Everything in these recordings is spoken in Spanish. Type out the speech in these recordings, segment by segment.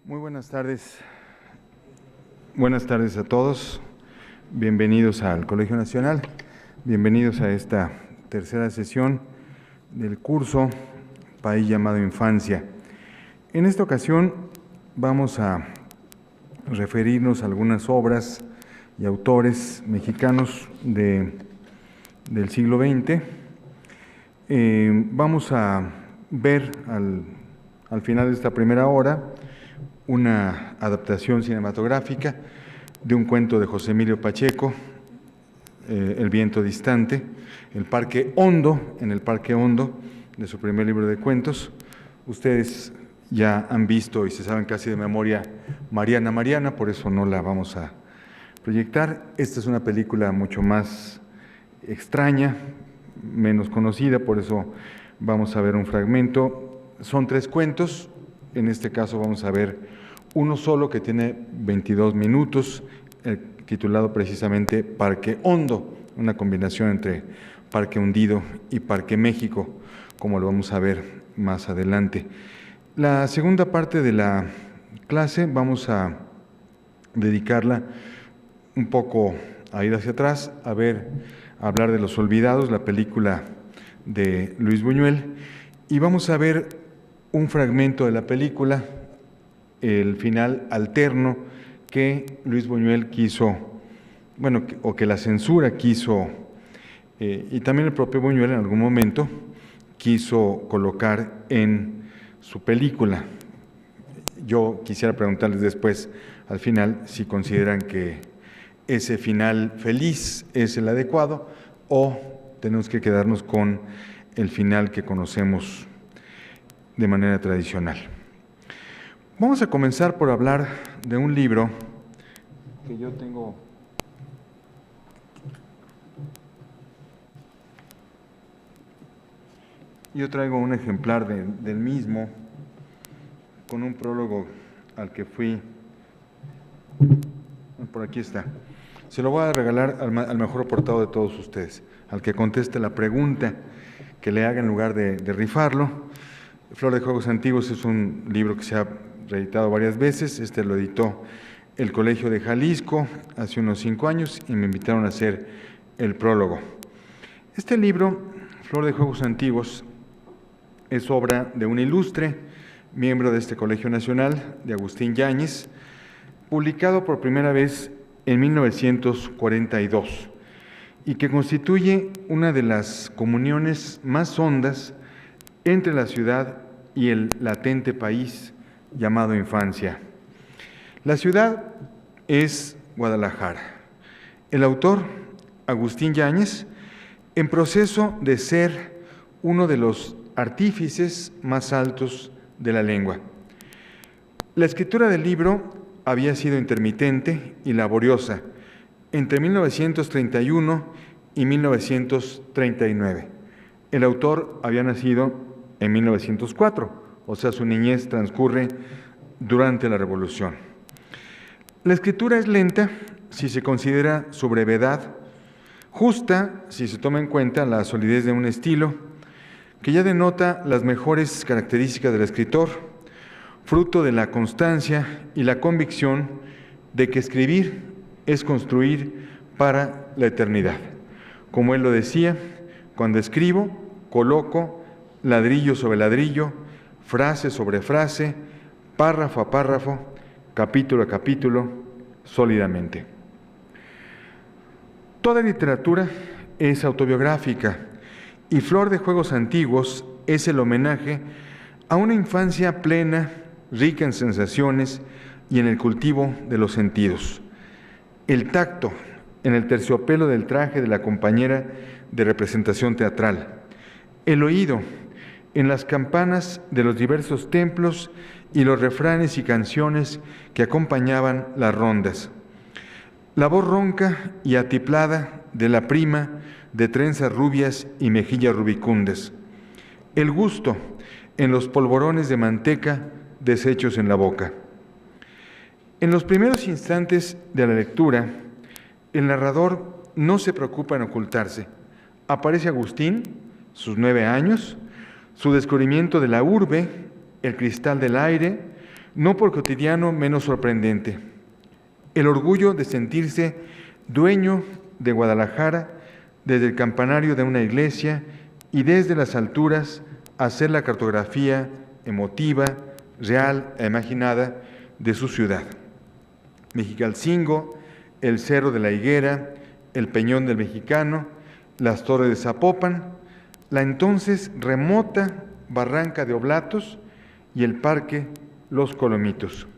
Muy buenas tardes. Buenas tardes a todos. Bienvenidos al Colegio Nacional. Bienvenidos a esta tercera sesión del curso País llamado Infancia. En esta ocasión vamos a referirnos a algunas obras y autores mexicanos del siglo XX. Vamos a ver al final de esta primera hora una adaptación cinematográfica de un cuento de José Emilio Pacheco, El viento distante, en el Parque Hondo, de su primer libro de cuentos. Ustedes ya han visto y se saben casi de memoria Mariana, por eso no la vamos a proyectar. Esta es una película mucho más extraña, menos conocida, por eso vamos a ver un fragmento. Son 3 cuentos, en este caso vamos a ver uno solo que tiene 22 minutos, titulado precisamente Parque Hondo, una combinación entre Parque Hundido y Parque México, como lo vamos a ver más adelante. La segunda parte de la clase vamos a dedicarla un poco a ir hacia atrás, a hablar de Los Olvidados, la película de Luis Buñuel, y vamos a ver un fragmento de la película, el final alterno que Luis Buñuel quiso, o que la censura quiso, y también el propio Buñuel en algún momento quiso colocar en su película. Yo quisiera preguntarles después, al final, si consideran que ese final feliz es el adecuado o tenemos que quedarnos con el final que conocemos de manera tradicional. Vamos a comenzar por hablar de un libro que yo tengo. Yo traigo un ejemplar del mismo, con un prólogo al que fui. Por aquí está. Se lo voy a regalar al mejor portado de todos ustedes, al que conteste la pregunta que le haga en lugar de rifarlo. Flor de Juegos Antiguos es un libro que se ha reeditado varias veces. Este lo editó el Colegio de Jalisco hace unos 5 años y me invitaron a hacer el prólogo. Este libro, Flor de Juegos Antiguos, es obra de un ilustre miembro de este Colegio Nacional, de Agustín Yáñez, publicado por primera vez en 1942 y que constituye una de las comuniones más hondas entre la ciudad y el latente país llamado Infancia. La ciudad es Guadalajara. El autor, Agustín Yáñez, en proceso de ser uno de los artífices más altos de la lengua. La escritura del libro había sido intermitente y laboriosa entre 1931 y 1939. El autor había nacido en 1904, o sea, su niñez transcurre durante la Revolución. La escritura es lenta si se considera su brevedad, justa si se toma en cuenta la solidez de un estilo que ya denota las mejores características del escritor, fruto de la constancia y la convicción de que escribir es construir para la eternidad. Como él lo decía, cuando escribo, coloco ladrillo sobre ladrillo, frase sobre frase, párrafo a párrafo, capítulo a capítulo, sólidamente. Toda literatura es autobiográfica y Flor de Juegos Antiguos es el homenaje a una infancia plena, rica en sensaciones y en el cultivo de los sentidos. El tacto en el terciopelo del traje de la compañera de representación teatral. El oído en las campanas de los diversos templos y los refranes y canciones que acompañaban las rondas. La voz ronca y atiplada de la prima de trenzas rubias y mejillas rubicundas. El gusto en los polvorones de manteca deshechos en la boca. En los primeros instantes de la lectura, el narrador no se preocupa en ocultarse. Aparece Agustín, sus 9 años, su descubrimiento de la urbe, el cristal del aire, no por cotidiano menos sorprendente. El orgullo de sentirse dueño de Guadalajara desde el campanario de una iglesia y desde las alturas hacer la cartografía emotiva, real e imaginada de su ciudad. Mexicalcingo, el Cerro de la Higuera, el Peñón del Mexicano, las Torres de Zapopan, la entonces remota Barranca de Oblatos y el Parque Los Colomitos.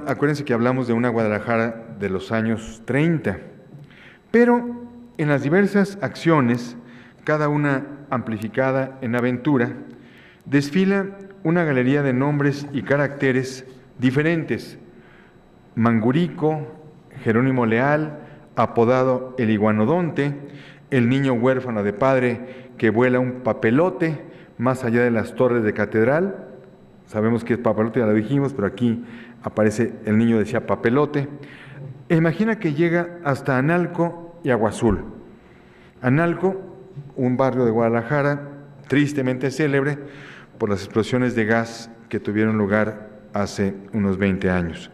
Acuérdense que hablamos de una Guadalajara de los años 30, pero en las diversas acciones, cada una amplificada en aventura, desfila una galería de nombres y caracteres diferentes. Mangurico, Jerónimo Leal, apodado el Iguanodonte, el niño huérfano de padre que vuela un papelote más allá de las torres de catedral. Sabemos que es papelote, ya lo dijimos, pero aquí aparece el niño decía papelote. E imagina que llega hasta Analco y Agua Azul. Analco, un barrio de Guadalajara tristemente célebre por las explosiones de gas que tuvieron lugar hace unos 20 años.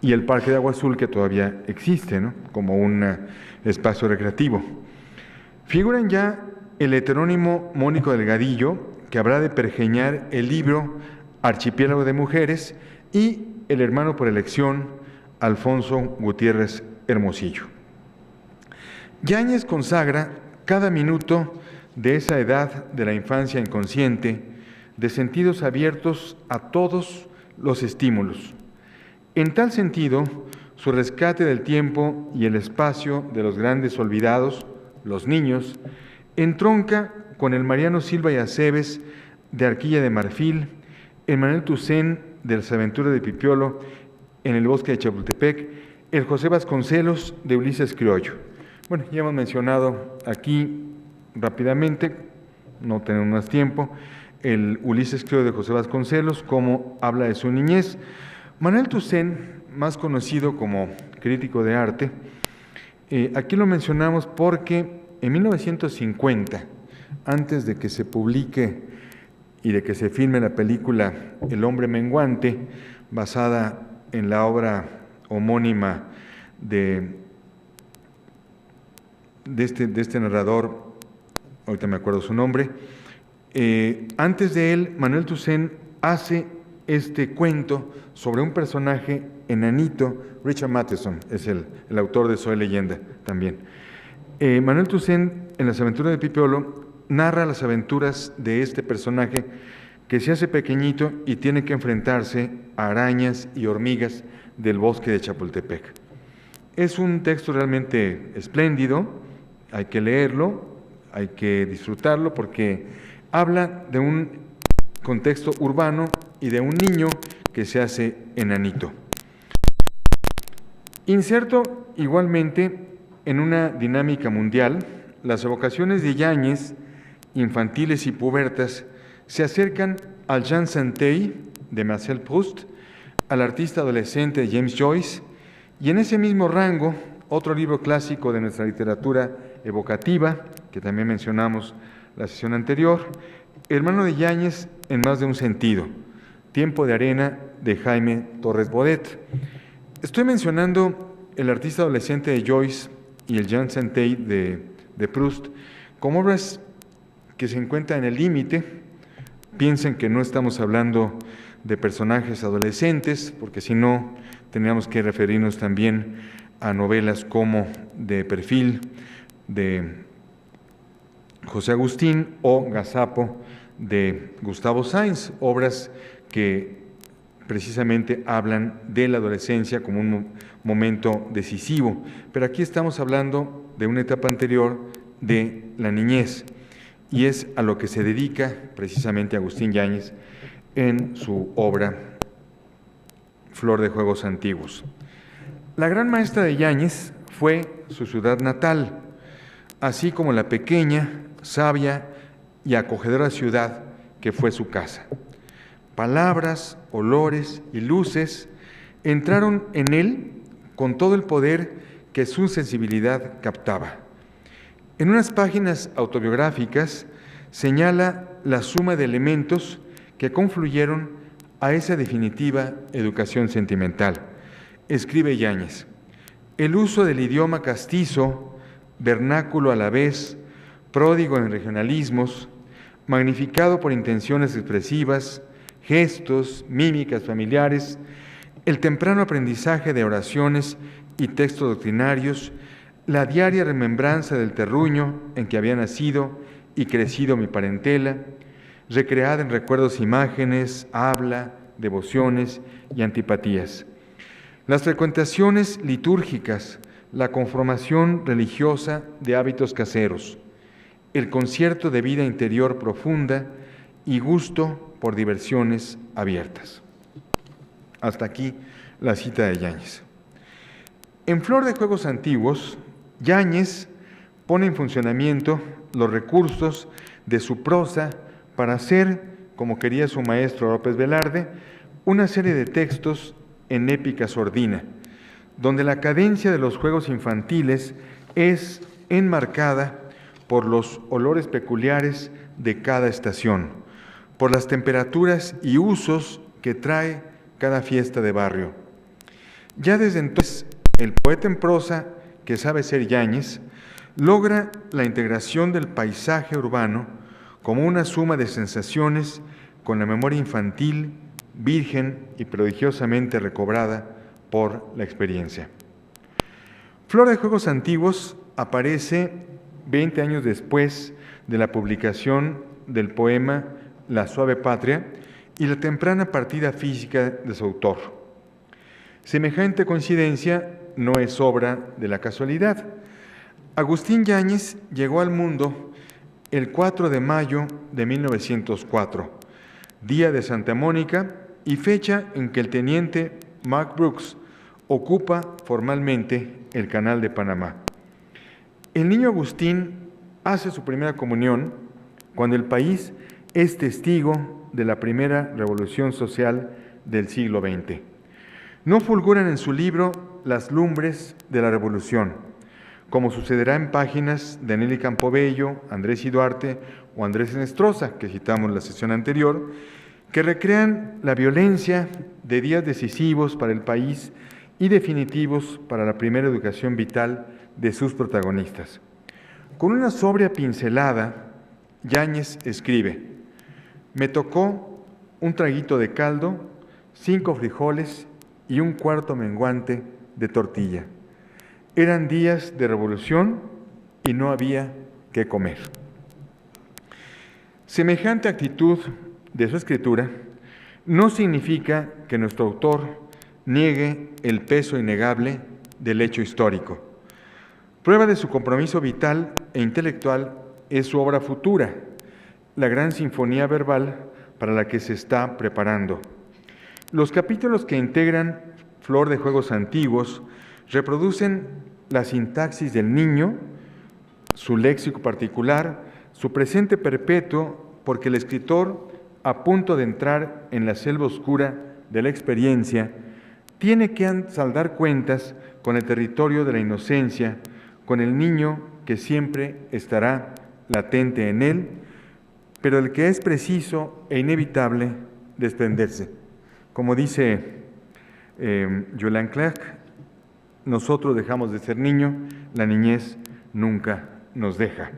Y el Parque de Agua Azul, que todavía existe, ¿no?, como un espacio recreativo. Figuran ya el heterónimo Mónico Delgadillo, que habrá de pergeñar el libro Archipiélago de Mujeres, y el hermano por elección, Alfonso Gutiérrez Hermosillo. Yáñez consagra cada minuto de esa edad de la infancia inconsciente, de sentidos abiertos a todos los estímulos. En tal sentido, su rescate del tiempo y el espacio de los grandes olvidados, los niños, entronca con el Mariano Silva y Aceves de Arquilla de Marfil, el Manuel Toussaint de las aventuras de Pipiolo en el bosque de Chapultepec, el José Vasconcelos de Ulises Criollo. Bueno, ya hemos mencionado aquí rápidamente, no tenemos más tiempo, el Ulises Criollo de José Vasconcelos, cómo habla de su niñez. Manuel Toussaint, más conocido como crítico de arte, aquí lo mencionamos porque en 1950, antes de que se publique y de que se filme la película El hombre menguante, basada en la obra homónima de este narrador, ahorita me acuerdo su nombre, antes de él, Manuel Toussaint hace este cuento sobre un personaje enanito. Richard Matheson es el autor de Soy Leyenda también. Manuel Toussaint, en las aventuras de Pipiolo, narra las aventuras de este personaje que se hace pequeñito y tiene que enfrentarse a arañas y hormigas del bosque de Chapultepec. Es un texto realmente espléndido, hay que leerlo, hay que disfrutarlo porque habla de un contexto urbano y de un niño que se hace enanito. Inserto igualmente en una dinámica mundial, las evocaciones de Yáñez, infantiles y pubertas, se acercan al Jean Santeuil de Marcel Proust, al artista adolescente James Joyce, y en ese mismo rango, otro libro clásico de nuestra literatura evocativa, que también mencionamos la sesión anterior, hermano de Yáñez en más de un sentido, Tiempo de arena de Jaime Torres Bodet. Estoy mencionando el artista adolescente de Joyce y el Jean Santeuil de Proust como obras que se encuentran en el límite. Piensen que no estamos hablando de personajes adolescentes, porque si no, tendríamos que referirnos también a novelas como De perfil de José Agustín o Gazapo de Gustavo Sainz, obras que precisamente hablan de la adolescencia como un momento decisivo. Pero aquí estamos hablando de una etapa anterior de la niñez, y es a lo que se dedica precisamente Agustín Yáñez en su obra Flor de Juegos Antiguos. La gran maestra de Yáñez fue su ciudad natal, así como la pequeña, sabia y acogedora ciudad que fue su casa. Palabras, olores y luces entraron en él con todo el poder que su sensibilidad captaba. En unas páginas autobiográficas señala la suma de elementos que confluyeron a esa definitiva educación sentimental. Escribe Yáñez: el uso del idioma castizo, vernáculo a la vez, pródigo en regionalismos, magnificado por intenciones expresivas, gestos, mímicas familiares, el temprano aprendizaje de oraciones y textos doctrinarios, la diaria remembranza del terruño en que había nacido y crecido mi parentela, recreada en recuerdos, imágenes, habla, devociones y antipatías. Las frecuentaciones litúrgicas, la conformación religiosa de hábitos caseros, el concierto de vida interior profunda y gusto por diversiones abiertas. Hasta aquí la cita de Yáñez. En Flor de Juegos Antiguos, Yáñez pone en funcionamiento los recursos de su prosa para hacer, como quería su maestro López Velarde, una serie de textos en épica sordina, donde la cadencia de los juegos infantiles es enmarcada por los olores peculiares de cada estación, por las temperaturas y usos que trae cada fiesta de barrio. Ya desde entonces, el poeta en prosa, que sabe ser Yáñez, logra la integración del paisaje urbano como una suma de sensaciones con la memoria infantil, virgen y prodigiosamente recobrada por la experiencia. Flor de Juegos Antiguos aparece 20 años después de la publicación del poema La suave patria y la temprana partida física de su autor. Semejante coincidencia no es obra de la casualidad. Agustín Yáñez llegó al mundo el 4 de mayo de 1904, día de Santa Mónica y fecha en que el teniente Mark Brooks ocupa formalmente el Canal de Panamá. El niño Agustín hace su primera comunión cuando el país es testigo de la primera revolución social del siglo XX. No fulguran en su libro las lumbres de la revolución, como sucederá en páginas de Nelly Campobello, Andrés y Duarte o Andrés Enestrosa, que citamos en la sesión anterior, que recrean la violencia de días decisivos para el país y definitivos para la primera educación vital de sus protagonistas. Con una sobria pincelada, Yáñez escribe: me tocó un traguito de caldo, 5 frijoles y un cuarto menguante de tortilla. Eran días de revolución y no había qué comer. Semejante actitud de su escritura no significa que nuestro autor niegue el peso innegable del hecho histórico. Prueba de su compromiso vital e intelectual es su obra futura, la gran sinfonía verbal para la que se está preparando. Los capítulos que integran Flor de Juegos Antiguos reproducen la sintaxis del niño, su léxico particular, su presente perpetuo, porque el escritor, a punto de entrar en la selva oscura de la experiencia, tiene que saldar cuentas con el territorio de la inocencia, con el niño que siempre estará latente en él, pero del que es preciso e inevitable desprenderse. Como dice Julian Clerc, nosotros dejamos de ser niño, la niñez nunca nos deja.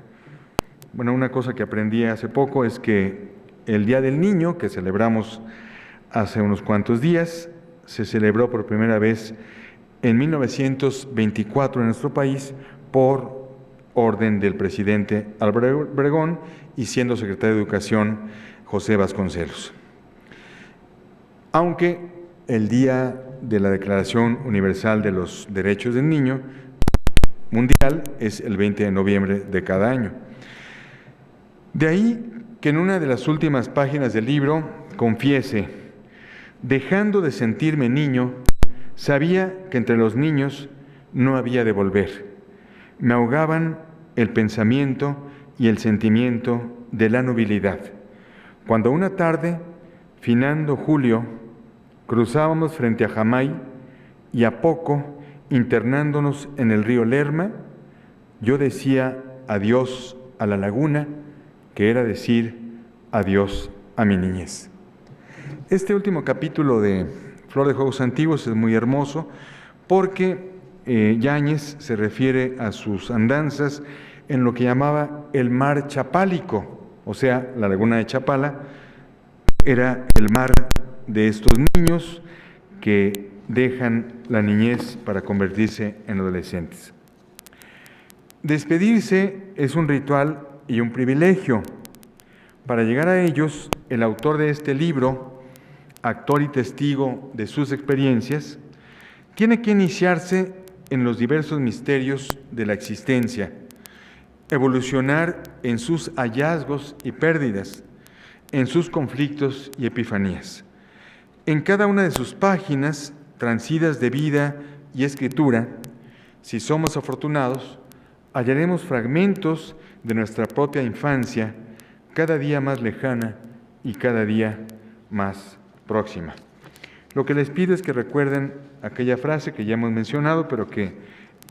Bueno, una cosa que aprendí hace poco es que el Día del Niño, que celebramos hace unos cuantos días, se celebró por primera vez en 1924 en nuestro país por orden del presidente Álvaro Obregón y siendo secretario de Educación José Vasconcelos. Aunque el Día de la Declaración Universal de los Derechos del Niño mundial es el 20 de noviembre de cada año. De ahí que en una de las últimas páginas del libro confiese: dejando de sentirme niño, Sabía que entre los niños no había de volver. Me ahogaban el pensamiento y el sentimiento de la nubilidad. Cuando una tarde, finando julio, cruzábamos frente a Jamay y a poco, internándonos en el río Lerma, yo decía adiós a la laguna, que era decir adiós a mi niñez. Este último capítulo de Flor de Juegos Antiguos es muy hermoso porque Yáñez se refiere a sus andanzas en lo que llamaba el mar chapálico, o sea, la laguna de Chapala era el mar de estos niños que dejan la niñez para convertirse en adolescentes. Despedirse es un ritual y un privilegio. Para llegar a ellos, el autor de este libro, actor y testigo de sus experiencias, tiene que iniciarse en los diversos misterios de la existencia, evolucionar en sus hallazgos y pérdidas, en sus conflictos y epifanías. En cada una de sus páginas, transidas de vida y escritura, si somos afortunados, hallaremos fragmentos de nuestra propia infancia, cada día más lejana y cada día más próxima. Lo que les pido es que recuerden aquella frase que ya hemos mencionado, pero que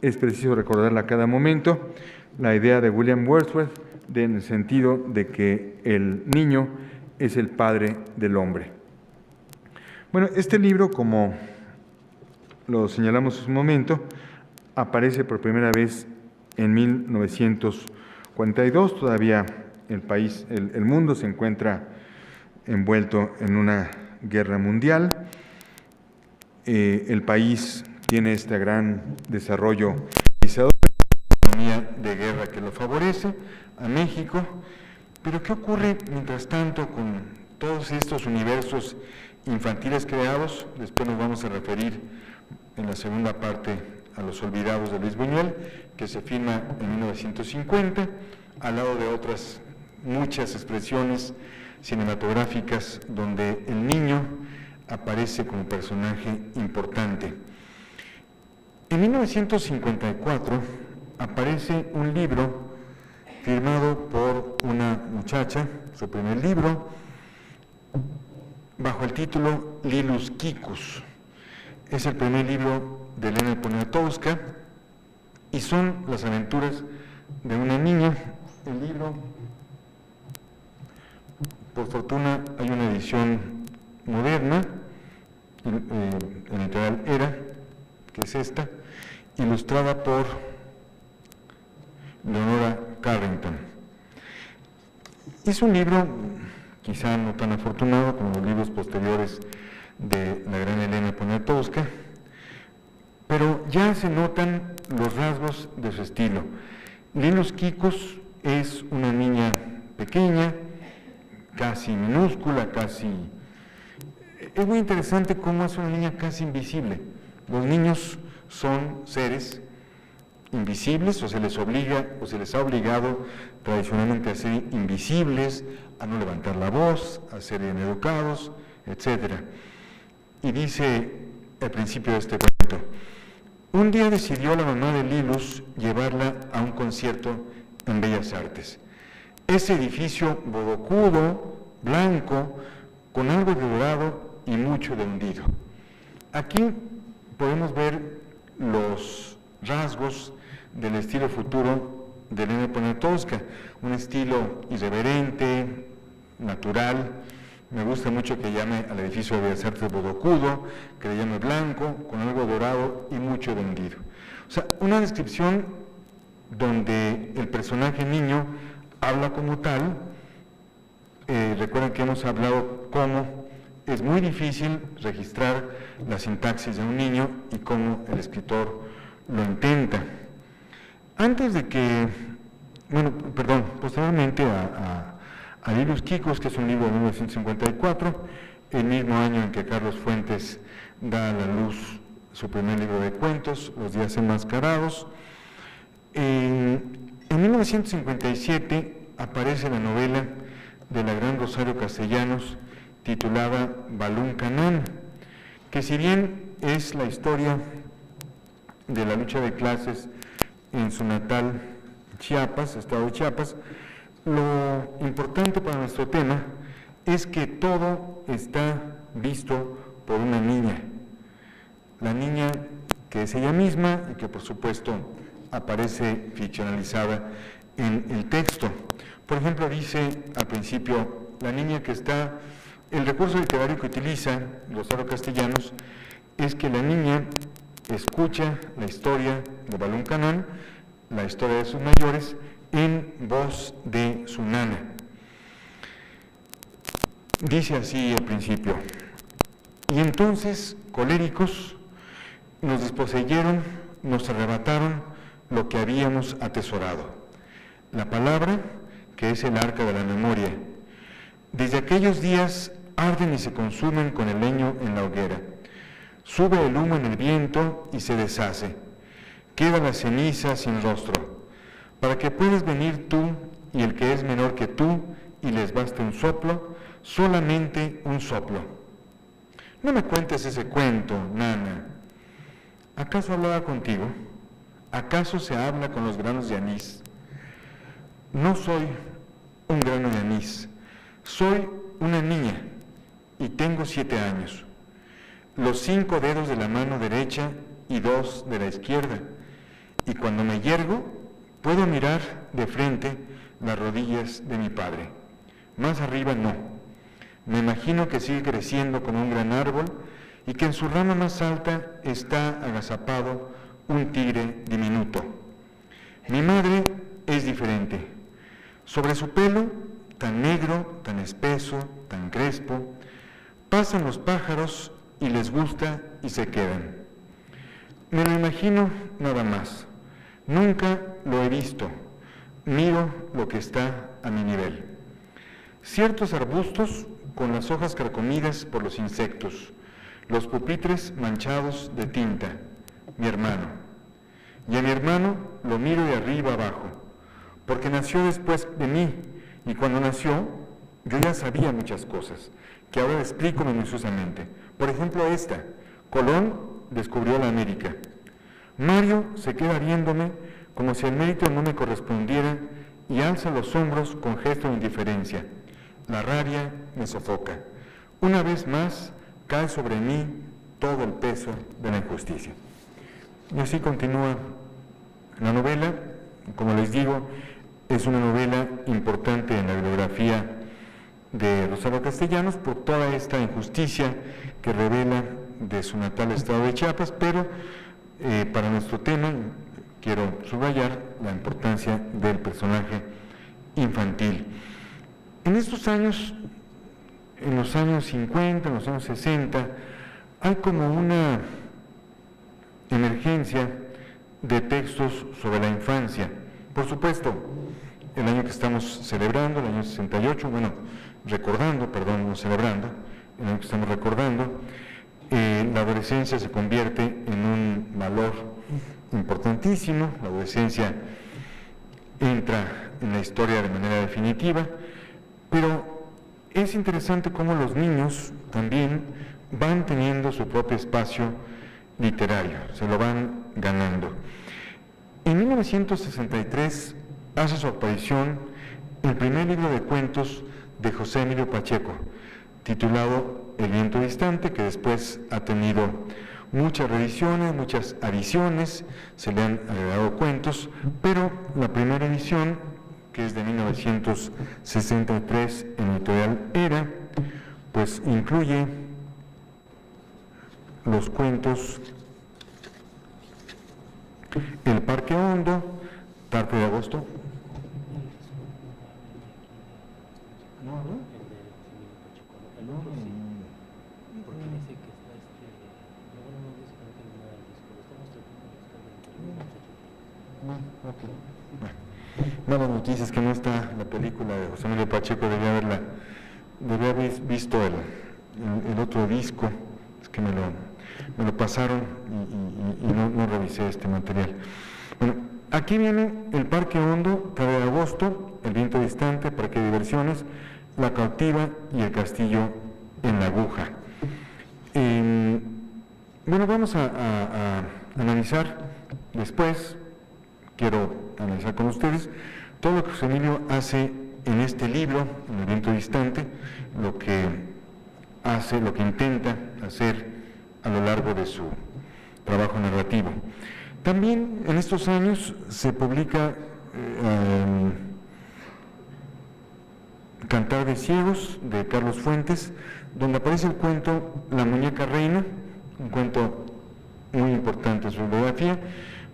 es preciso recordarla a cada momento, la idea de William Wordsworth, en el sentido de que el niño es el padre del hombre. Bueno, este libro, como lo señalamos en su momento, aparece por primera vez en 1942, todavía el mundo se encuentra envuelto en una guerra mundial. El país tiene este gran desarrollo de economía de guerra que lo favorece a México, pero ¿qué ocurre mientras tanto con todos estos universos infantiles creados? Después nos vamos a referir en la segunda parte a Los Olvidados de Luis Buñuel, que se firma en 1950, al lado de otras muchas expresiones cinematográficas donde el niño aparece como personaje importante. En 1954 aparece un libro firmado por una muchacha, su primer libro, bajo el título Lilus Kikus. Es el primer libro de Elena Poniatowska y son las aventuras de una niña. El libro, por fortuna, hay una edición moderna, en editorial Era, que es esta, ilustrada por Leonora Carrington. Es un libro quizá no tan afortunado como los libros posteriores de la gran Elena Poniatowska, pero ya se notan los rasgos de su estilo. Lilus Kikus es una niña pequeña, casi minúscula, Es muy interesante cómo es una niña casi invisible. Los niños son seres invisibles, o se les obliga, o se les ha obligado tradicionalmente a ser invisibles, a no levantar la voz, a ser bien educados, etc. Y dice al principio de este cuento: un día decidió la mamá de Lilus llevarla a un concierto en Bellas Artes. Ese edificio bodocudo, blanco, con algo de dorado y mucho de hundido. Aquí podemos ver los rasgos del estilo futuro de Elena Poniatowska, un estilo irreverente, natural. Me gusta mucho que llame al edificio de Bellas Artes bodocudo, que le llame blanco, con algo dorado y mucho de hundido. O sea, una descripción donde el personaje niño habla como tal. Recuerden que hemos hablado cómo es muy difícil registrar la sintaxis de un niño y cómo el escritor lo intenta. Posteriormente a Lilus Kikus, que es un libro de 1954, el mismo año en que Carlos Fuentes da a la luz su primer libro de cuentos, Los días enmascarados. En 1957 aparece la novela de la gran Rosario Castellanos, titulada Balún Canán, que si bien es la historia de la lucha de clases en su natal Chiapas, estado de Chiapas, lo importante para nuestro tema es que todo está visto por una niña, la niña que es ella misma y que por supuesto aparece ficcionalizada en el texto. Por ejemplo, dice al principio, la niña que está, el recurso literario que utiliza Rosario Castellanos es que la niña escucha la historia de Balún Canán, la historia de sus mayores, en voz de su nana. Dice así al principio: y entonces, coléricos, nos desposeyeron, nos arrebataron lo que habíamos atesorado, la palabra, que es el arca de la memoria. Desde aquellos días arden y se consumen con el leño en la hoguera. Sube el humo en el viento y se deshace. Queda la ceniza sin rostro, para que puedas venir tú y el que es menor que tú y les baste un soplo, solamente un soplo. No me cuentes ese cuento, nana. ¿Acaso hablaba contigo? ¿Acaso se habla con los granos de anís? No soy un grano de anís, soy una niña y tengo 7 años. Los 5 dedos de la mano derecha y 2 de la izquierda, y cuando me yergo puedo mirar de frente las rodillas de mi padre. Más arriba no. Me imagino que sigue creciendo como un gran árbol y que en su rama más alta está agazapado un tigre diminuto. Mi madre es diferente. Sobre su pelo, tan negro, tan espeso, tan crespo, pasan los pájaros y les gusta y se quedan. Me lo imagino nada más. Nunca lo he visto. Miro lo que está a mi nivel. Ciertos arbustos con las hojas carcomidas por los insectos, los pupitres manchados de tinta, mi hermano. Y a mi hermano lo miro de arriba abajo, porque nació después de mí, y cuando nació yo ya sabía muchas cosas, que ahora explico minuciosamente. Por ejemplo esta: Colón descubrió la América. Mario se queda viéndome como si el mérito no me correspondiera y alza los hombros con gesto de indiferencia. La rabia me sofoca. Una vez más cae sobre mí todo el peso de la injusticia. Y así continúa la novela. Como les digo, es una novela importante en la bibliografía de Rosario Castellanos por toda esta injusticia que revela de su natal estado de Chiapas, pero para nuestro tema quiero subrayar la importancia del personaje infantil. En estos años, en los años 50, en los años 60, hay como una emergencia de textos sobre la infancia. Por supuesto, el año que estamos celebrando, el año 68, no celebrando, el año que estamos recordando, la adolescencia se convierte en un valor importantísimo. La adolescencia entra en la historia de manera definitiva, pero es interesante cómo los niños también van teniendo su propio espacio literario, se lo van ganando. En 1963 hace su aparición el primer libro de cuentos de José Emilio Pacheco, titulado El viento distante, que después ha tenido muchas reediciones, muchas adiciones, se le han agregado cuentos, pero la primera edición, que es de 1963 en editorial Era, pues incluye los cuentos El Parque Hondo, Tarde de Agosto. Malas noticias que no está la película de José Emilio Pacheco, debía haber visto el otro disco, es que me lo pasaron y no revisé este material. Bueno, aquí viene El Parque Hondo, Tarde de Agosto, El viento distante, Parque de diversiones, La cautiva y El castillo en la aguja. Bueno, vamos a analizar después, quiero analizar con ustedes, todo lo que José Emilio hace en este libro, en El viento distante, lo que hace, lo que intenta hacer a lo largo de su trabajo narrativo. También en estos años se publica Cantar de Ciegos, de Carlos Fuentes, donde aparece el cuento La muñeca reina, un cuento muy importante en su bibliografía,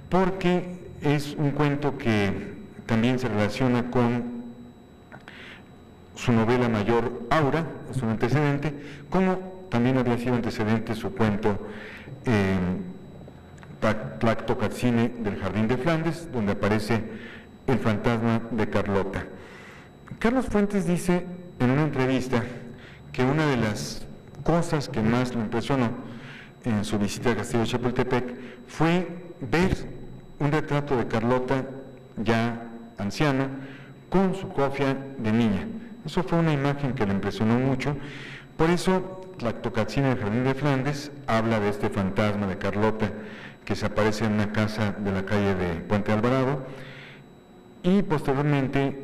porque es un cuento que también se relaciona con su novela mayor Aura, es un antecedente, como también había sido antecedente su cuento Tlactocatzine del Jardín de Flandes, donde aparece el fantasma de Carlota. Carlos Fuentes dice en una entrevista que una de las cosas que más lo impresionó en su visita al castillo de Chapultepec fue ver un retrato de Carlota ya anciana con su cofia de niña. Eso fue una imagen que le impresionó mucho. Por eso Tlactocatzine del Jardín de Flandes habla de este fantasma de Carlota que se aparece en una casa de la calle de Puente Alvarado, y posteriormente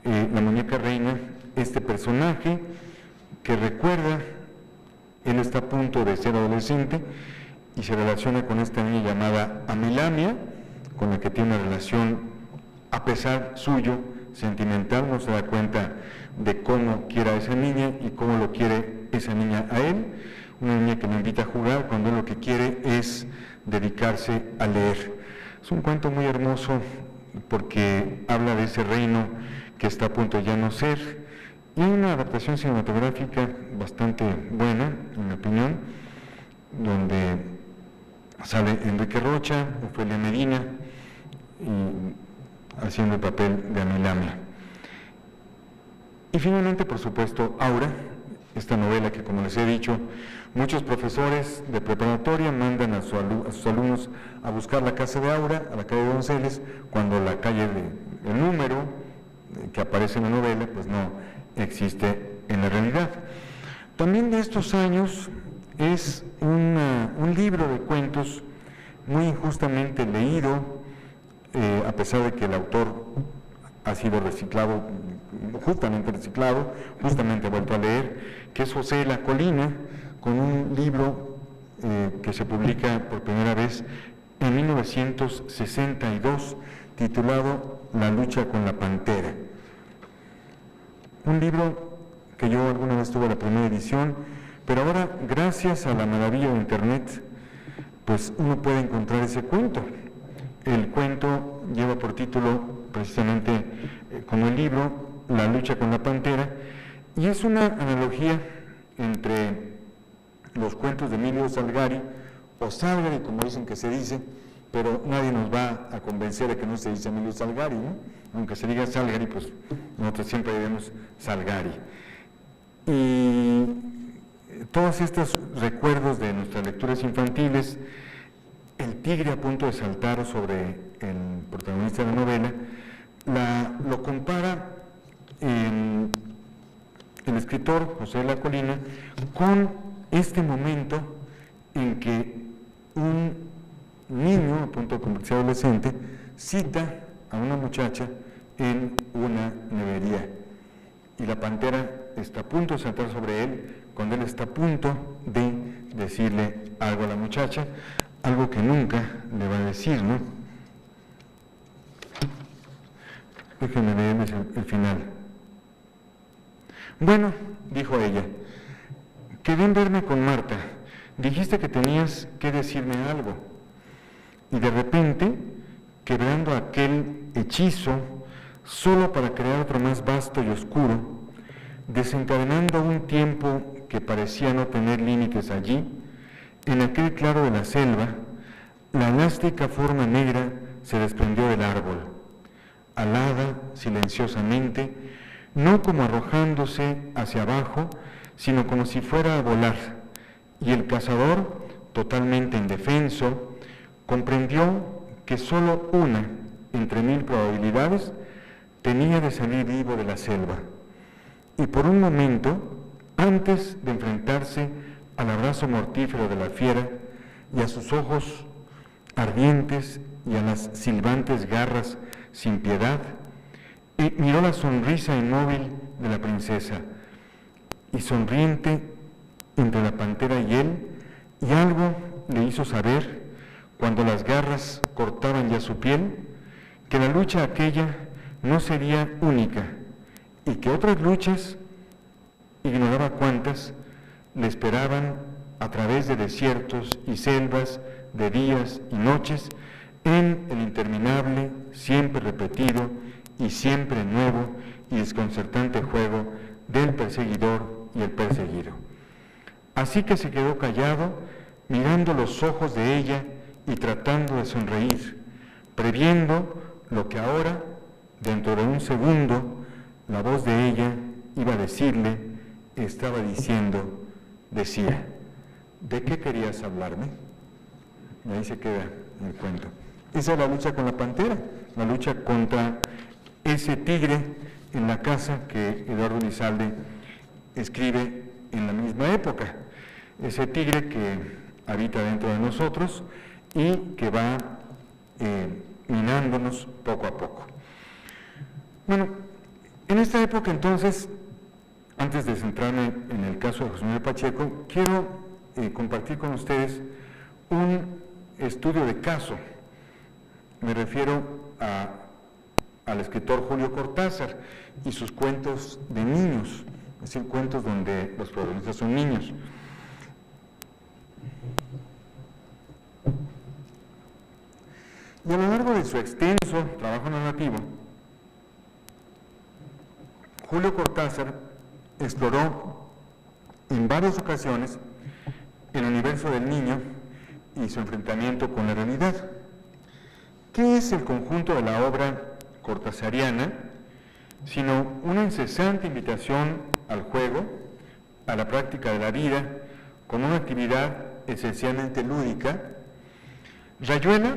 la muñeca reina, este personaje que recuerda, él está a punto de ser adolescente y se relaciona con esta niña llamada Amilamia, con la que tiene una relación, a pesar suyo, sentimental, no se da cuenta de cómo quiere a esa niña y cómo lo quiere esa niña a él, una niña que lo invita a jugar cuando él lo que quiere es dedicarse a leer. Es un cuento muy hermoso porque habla de ese reino que está a punto de ya no ser, y hay una adaptación cinematográfica bastante buena, en mi opinión, donde sale Enrique Rocha, Ofelia Medina, y haciendo el papel de Amilamia. Y finalmente, por supuesto, Aura, esta novela que, como les he dicho, muchos profesores de preparatoria mandan a sus alumnos a buscar la casa de Aura, a la calle de Donceles, cuando la calle el número que aparece en la novela, pues no existe en la realidad. También de estos años es un libro de cuentos muy injustamente leído, a pesar de que el autor ha sido reciclado, justamente vuelto a leer, que es José de la Colina, con un libro que se publica por primera vez en 1962, titulado La lucha con la pantera. Un libro que yo alguna vez tuve la primera edición, pero ahora, gracias a la maravilla de Internet, pues uno puede encontrar ese cuento. El cuento lleva por título, precisamente como el libro, La lucha con la pantera, y es una analogía entre los cuentos de Emilio Salgari, o Salgari, como dicen que se dice, pero nadie nos va a convencer de que no se dice Emilio Salgari, ¿no? Aunque se diga Salgari, pues nosotros siempre diremos Salgari. Y todos estos recuerdos de nuestras lecturas infantiles, el tigre a punto de saltar sobre el protagonista de la novela, lo compara el escritor José de la Colina con este momento en que un niño a punto de convertirse adolescente cita a una muchacha en una nevería y la pantera está a punto de saltar sobre él cuando él está a punto de decirle algo a la muchacha, algo que nunca le va a decir, ¿no? Déjenme leerles el final. Bueno, dijo ella, quedé en verme con Marta. Dijiste que tenías que decirme algo. Y de repente, quebrando aquel hechizo, solo para crear otro más vasto y oscuro, desencadenando un tiempo que parecía no tener límites allí, en aquel claro de la selva, la elástica forma negra se desprendió del árbol, alada silenciosamente, no como arrojándose hacia abajo, sino como si fuera a volar, y el cazador, totalmente indefenso, comprendió que solo una entre 1000 probabilidades tenía de salir vivo de la selva, y por un momento, antes de enfrentarse al abrazo mortífero de la fiera, y a sus ojos ardientes y a las silbantes garras sin piedad, y miró la sonrisa inmóvil de la princesa, y sonriente entre la pantera y él, y algo le hizo saber, cuando las garras cortaban ya su piel, que la lucha aquella no sería única, y que otras luchas, ignoraba cuántas, le esperaban a través de desiertos y selvas, de días y noches, en el interminable, siempre repetido y siempre nuevo y desconcertante juego del perseguidor y el perseguido. Así que se quedó callado, mirando los ojos de ella y tratando de sonreír, previendo lo que ahora, dentro de un segundo, la voz de ella iba a decirle, estaba diciendo, decía, ¿de qué querías hablarme? Y ahí se queda el cuento. Esa es la lucha con la pantera, la lucha contra ese tigre en la casa que Eduardo Elizalde escribe en la misma época. Ese tigre que habita dentro de nosotros y que va minándonos poco a poco. Bueno, en esta época entonces, antes de centrarme en el caso de José Manuel Pacheco, quiero compartir con ustedes un estudio de caso. Me refiero al escritor Julio Cortázar y sus cuentos de niños, es decir, cuentos donde los protagonistas son niños. Y a lo largo de su extenso trabajo narrativo, Julio Cortázar exploró en varias ocasiones el universo del niño y su enfrentamiento con la realidad. ¿Qué es el conjunto de la obra cortázariana? Sino una incesante invitación al juego, a la práctica de la vida, como una actividad esencialmente lúdica. Rayuela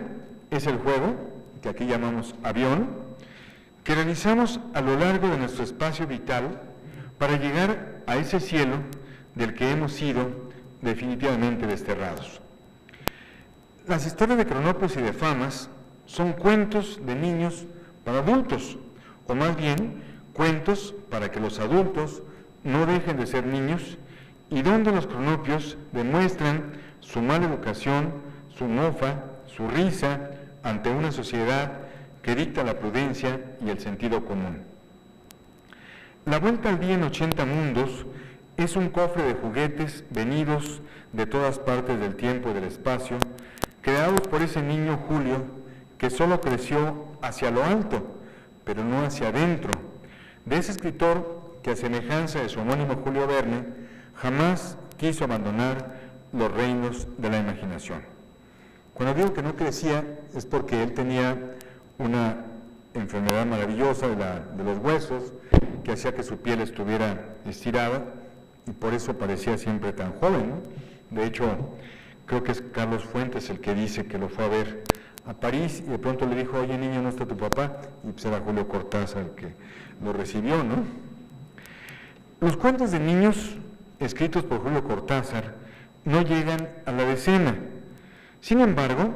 es el juego, que aquí llamamos avión, que realizamos a lo largo de nuestro espacio vital para llegar a ese cielo del que hemos sido definitivamente desterrados. Las historias de Cronopios y de Famas son cuentos de niños para adultos, o más bien cuentos para que los adultos no dejen de ser niños y donde los cronopios demuestran su mala educación, su mofa, su risa ante una sociedad que dicta la prudencia y el sentido común. La vuelta al día en 80 mundos es un cofre de juguetes venidos de todas partes del tiempo y del espacio, creados por ese niño Julio que solo creció hacia lo alto, pero no hacia adentro, de ese escritor que a semejanza de su homónimo Julio Verne, jamás quiso abandonar los reinos de la imaginación. Cuando digo que no crecía es porque él tenía una enfermedad maravillosa de los huesos que hacía que su piel estuviera estirada y por eso parecía siempre tan joven, ¿no? De hecho, creo que es Carlos Fuentes el que dice que lo fue a ver a París y de pronto le dijo, oye niño, ¿no está tu papá? Y pues era Julio Cortázar el que lo recibió, ¿no? Los cuentos de niños escritos por Julio Cortázar no llegan a la decena. Sin embargo,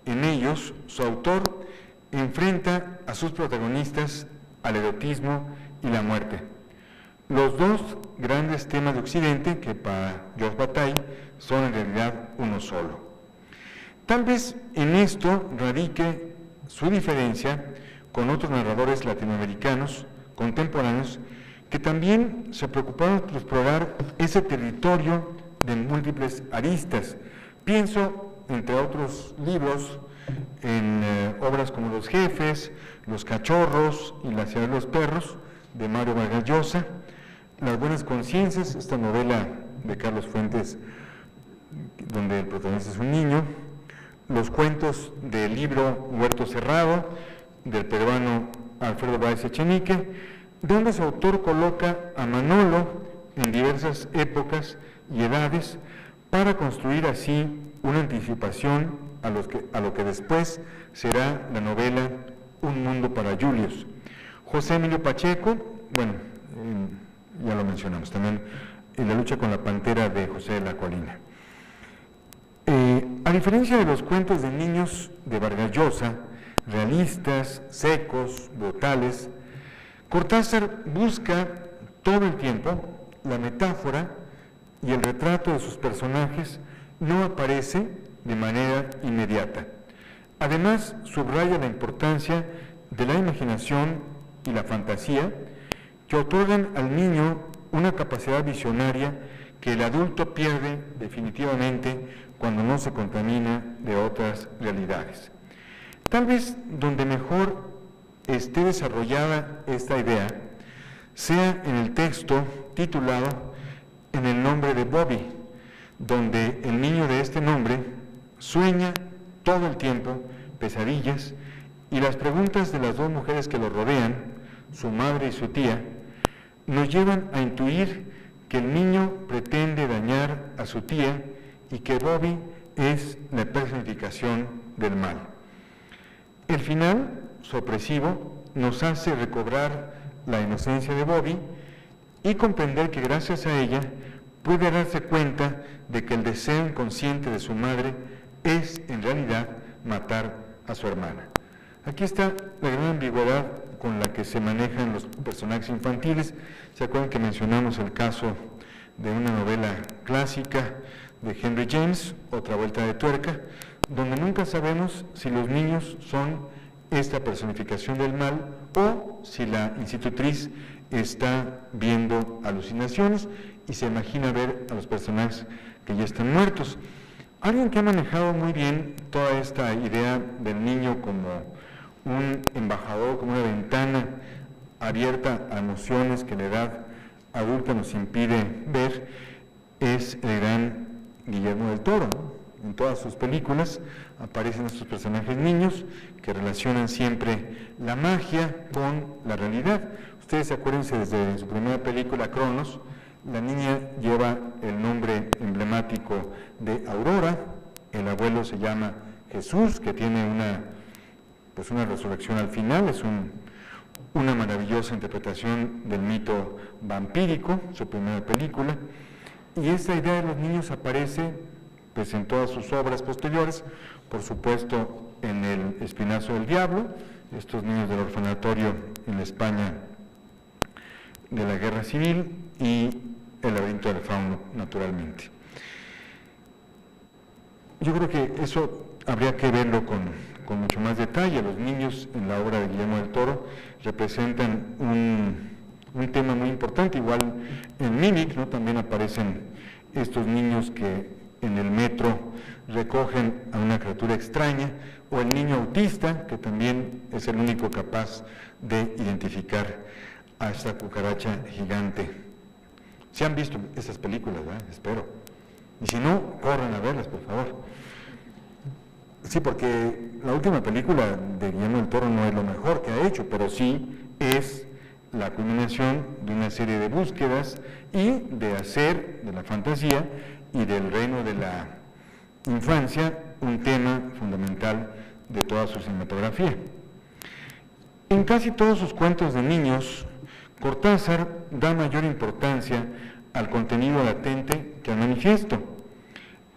en ellos su autor enfrenta a sus protagonistas al erotismo y la muerte. Los dos grandes temas de Occidente, que para Georges Bataille son en realidad uno solo. Tal vez en esto radique su diferencia con otros narradores latinoamericanos contemporáneos que también se preocuparon por explorar ese territorio de múltiples aristas. Pienso, entre otros libros, en obras como Los Jefes, Los Cachorros y La ciudad de los perros, de Mario Vargas Llosa, Las buenas conciencias, esta novela de Carlos Fuentes, donde el protagonista es un niño, los cuentos del libro Huerto Cerrado, del peruano Alfredo Báez Echenique, donde su autor coloca a Manolo en diversas épocas y edades para construir así una anticipación a lo que después será la novela Un mundo para Julius. José Emilio Pacheco, bueno, ya lo mencionamos también, en La lucha con la pantera de José de la Colina. A diferencia de los cuentos de niños de Vargas Llosa, realistas, secos, brutales, Cortázar busca todo el tiempo la metáfora, y el retrato de sus personajes no aparece de manera inmediata. Además, subraya la importancia de la imaginación y la fantasía que otorgan al niño una capacidad visionaria que el adulto pierde definitivamente cuando no se contamina de otras realidades. Tal vez donde mejor esté desarrollada esta idea sea en el texto titulado En el nombre de Bobby, donde el niño de este nombre sueña todo el tiempo pesadillas, y las preguntas de las dos mujeres que lo rodean, su madre y su tía, nos llevan a intuir que el niño pretende dañar a su tía y que Bobby es la personificación del mal. El final, sorpresivo, nos hace recobrar la inocencia de Bobby y comprender que gracias a ella puede darse cuenta de que el deseo inconsciente de su madre es en realidad matar a su hermana. Aquí está la gran ambigüedad con la que se manejan los personajes infantiles. ¿Se acuerdan que mencionamos el caso de una novela clásica de Henry James, Otra vuelta de tuerca, donde nunca sabemos si los niños son esta personificación del mal o si la institutriz está viendo alucinaciones y se imagina ver a los personajes que ya están muertos? Alguien que ha manejado muy bien toda esta idea del niño como un embajador, como una ventana abierta a emociones que la edad adulta nos impide ver, es el gran Guillermo del Toro. En todas sus películas aparecen estos personajes niños que relacionan siempre la magia con la realidad. Ustedes acuérdense desde su primera película, Cronos, la niña lleva el nombre emblemático de Aurora, el abuelo se llama Jesús, que tiene una resurrección al final, es una maravillosa interpretación del mito vampírico, su primera película, y esta idea de los niños aparece pues en todas sus obras posteriores, por supuesto en El Espinazo del Diablo, estos niños del orfanatorio en la España de la Guerra Civil, y El laberinto del fauno, naturalmente. Yo creo que eso habría que verlo con mucho más detalle. Los niños en la obra de Guillermo del Toro representan un tema muy importante. Igual en Mimic, ¿no?, también aparecen estos niños que en el metro recogen a una criatura extraña, o el niño autista, que también es el único capaz de identificar a esta cucaracha gigante. Si han visto esas películas, ¿verdad? Espero. Y si no, corran a verlas, por favor. Sí, porque la última película de Guillermo del Toro no es lo mejor que ha hecho, pero sí es la culminación de una serie de búsquedas y de hacer de la fantasía y del reino de la infancia un tema fundamental de toda su cinematografía. En casi todos sus cuentos de niños, Cortázar da mayor importancia al contenido latente que al manifiesto.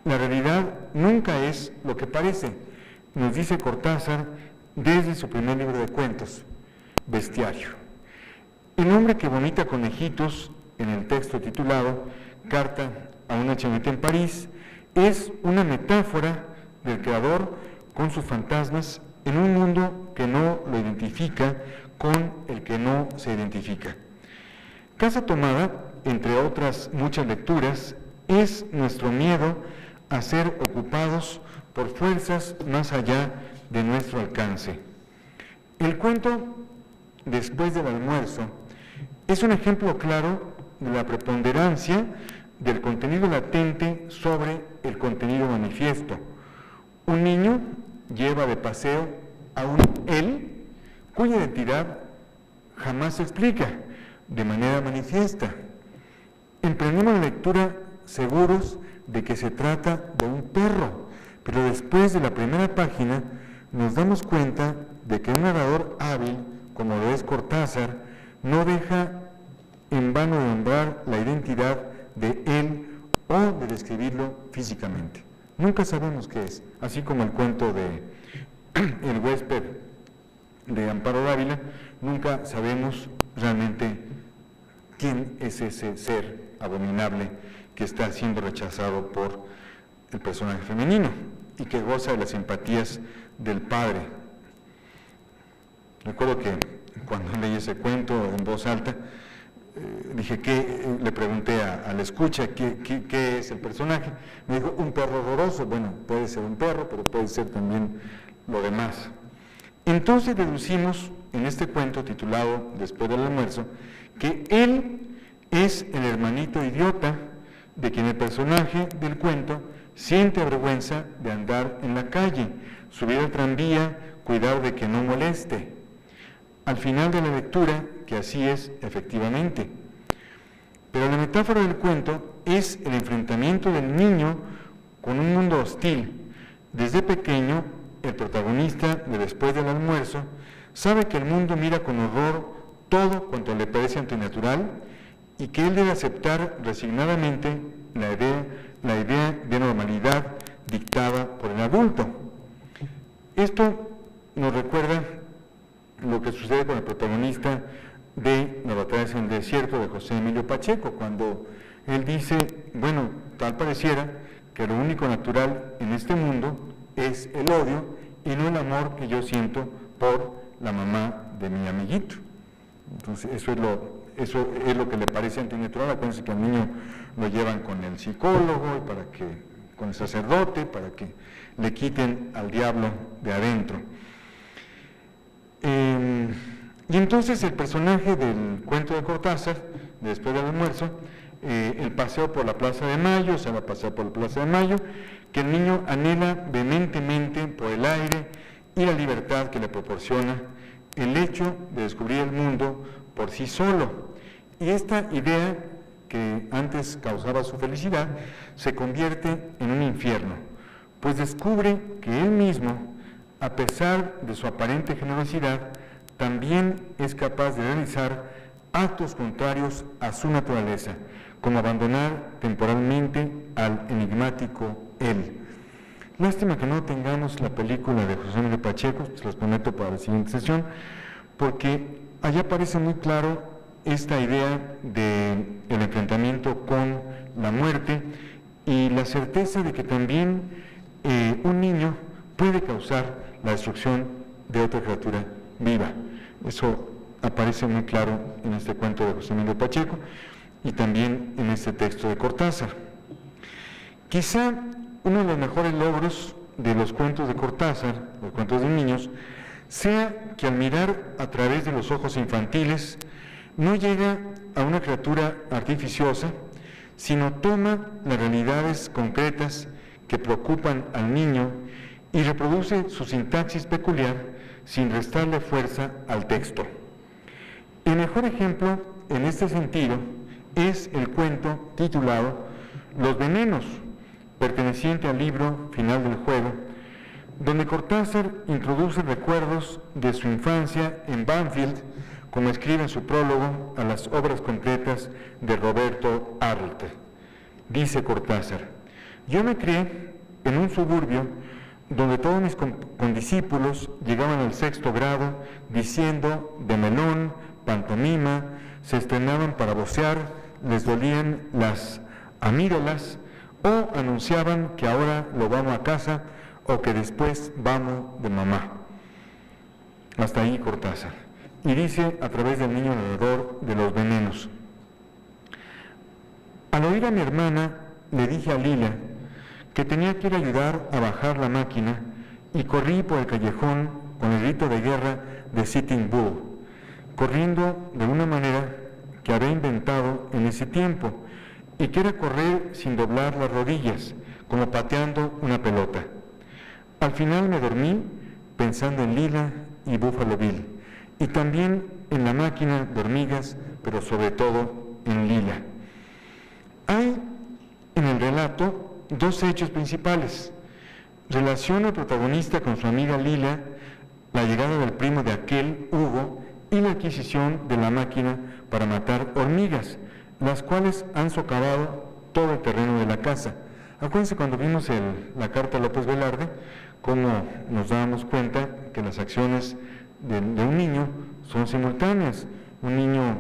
La realidad nunca es lo que parece, nos dice Cortázar desde su primer libro de cuentos, Bestiario. El hombre que vomita conejitos en el texto titulado Carta a una chamita en París es una metáfora del creador con sus fantasmas en un mundo que no lo identifica con el que no se identifica. Casa Tomada, entre otras muchas lecturas, es nuestro miedo a ser ocupados por fuerzas más allá de nuestro alcance. El cuento Después del almuerzo es un ejemplo claro de la preponderancia del contenido latente sobre el contenido manifiesto. Un niño lleva de paseo a un él cuya identidad jamás se explica de manera manifiesta. Emprendemos la lectura seguros de que se trata de un perro, pero después de la primera página nos damos cuenta de que un narrador hábil, como lo es Cortázar, no deja en vano de nombrar la identidad de él o de describirlo físicamente. Nunca sabemos qué es, así como el cuento de El huésped de Amparo Dávila, nunca sabemos realmente quién es ese ser abominable que está siendo rechazado por el personaje femenino y que goza de las simpatías del padre. Recuerdo que cuando leí ese cuento en voz alta, dije que le pregunté a la escucha ¿qué es el personaje? Me dijo, un perro horroroso. Bueno, puede ser un perro, pero puede ser también lo demás. Entonces deducimos en este cuento titulado Después del almuerzo que él es el hermanito idiota de quien el personaje del cuento siente vergüenza de andar en la calle, subir al tranvía, cuidar de que no moleste. Al final de la lectura, que así es efectivamente. Pero la metáfora del cuento es el enfrentamiento del niño con un mundo hostil. Desde pequeño, el protagonista de Después del almuerzo sabe que el mundo mira con horror todo cuanto le parece antinatural y que él debe aceptar resignadamente la idea de normalidad dictada por el adulto. Esto nos recuerda lo que sucede con el protagonista de Las batallas en el desierto de José Emilio Pacheco, cuando él dice, bueno, tal pareciera que lo único natural en este mundo es el odio y no el amor que yo siento por la mamá de mi amiguito. Entonces eso es lo que le parece antinatural. Acuérdense que al niño lo llevan con el psicólogo, con el sacerdote, para que le quiten al diablo de adentro. Y entonces el personaje del cuento de Cortázar, de Después del almuerzo, el paseo por la Plaza de Mayo, se va a pasear por la Plaza de Mayo, que el niño anhela vehementemente por el aire y la libertad que le proporciona el hecho de descubrir el mundo por sí solo. Y esta idea que antes causaba su felicidad se convierte en un infierno, pues descubre que él mismo, a pesar de su aparente generosidad, también es capaz de realizar actos contrarios a su naturaleza, como abandonar temporalmente al enigmático él. Lástima que no tengamos la película de José Emilio Pacheco, se los prometo para la siguiente sesión, porque allá aparece muy claro esta idea del enfrentamiento con la muerte y la certeza de que también un niño puede causar la destrucción de otra criatura viva. Eso aparece muy claro en este cuento de José Emilio Pacheco y también en este texto de Cortázar. Quizá uno de los mejores logros de los cuentos de Cortázar, los cuentos de niños, sea que al mirar a través de los ojos infantiles no llega a una criatura artificiosa, sino toma las realidades concretas que preocupan al niño y reproduce su sintaxis peculiar sin restarle fuerza al texto. El mejor ejemplo en este sentido es el cuento titulado Los venenos, perteneciente al libro Final del juego, donde Cortázar introduce recuerdos de su infancia en Banfield, como escribe en su prólogo a las obras completas de Roberto Arlt. Dice Cortázar: yo me crié en un suburbio donde todos mis condiscípulos llegaban al 6º grado diciendo de melón, pantomima, se estrenaban para vocear, les dolían las amígdalas o anunciaban que ahora lo vamos a casa o que después vamos de mamá. Hasta ahí Cortázar. Y dice a través del niño narrador de Los venenos: al oír a mi hermana le dije a Lila que tenía que ir a ayudar a bajar la máquina y corrí por el callejón con el grito de guerra de Sitting Bull, corriendo de una manera que había inventado en ese tiempo y que era correr sin doblar las rodillas, como pateando una pelota. Al final me dormí pensando en Lila y Buffalo Bill, y también en la máquina de hormigas, pero sobre todo en Lila. Hay en el relato dos hechos principales. Relaciona el protagonista con su amiga Lila, la llegada del primo de aquel, Hugo, y la adquisición de la máquina para matar hormigas, las cuales han socavado todo el terreno de la casa. Acuérdense cuando vimos la carta de López Velarde, cómo nos dábamos cuenta que las acciones de un niño son simultáneas. Un niño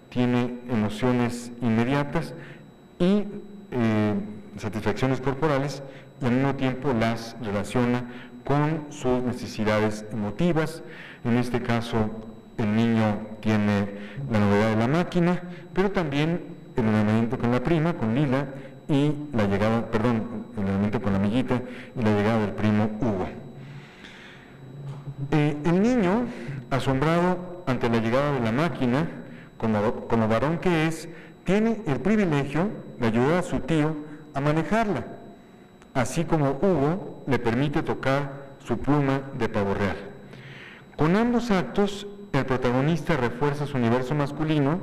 tiene emociones inmediatas y satisfacciones corporales, y al mismo tiempo las relaciona con sus necesidades emotivas. En este caso, el niño tiene la novedad de la máquina, pero también el enamoramiento con la prima, con Lila, y el enamoramiento con la amiguita y la llegada del primo Hugo. El niño, asombrado ante la llegada de la máquina, como varón que es, tiene el privilegio de ayudar a su tío a manejarla, así como Hugo le permite tocar su pluma de pavo real. Con ambos actos, el protagonista refuerza su universo masculino,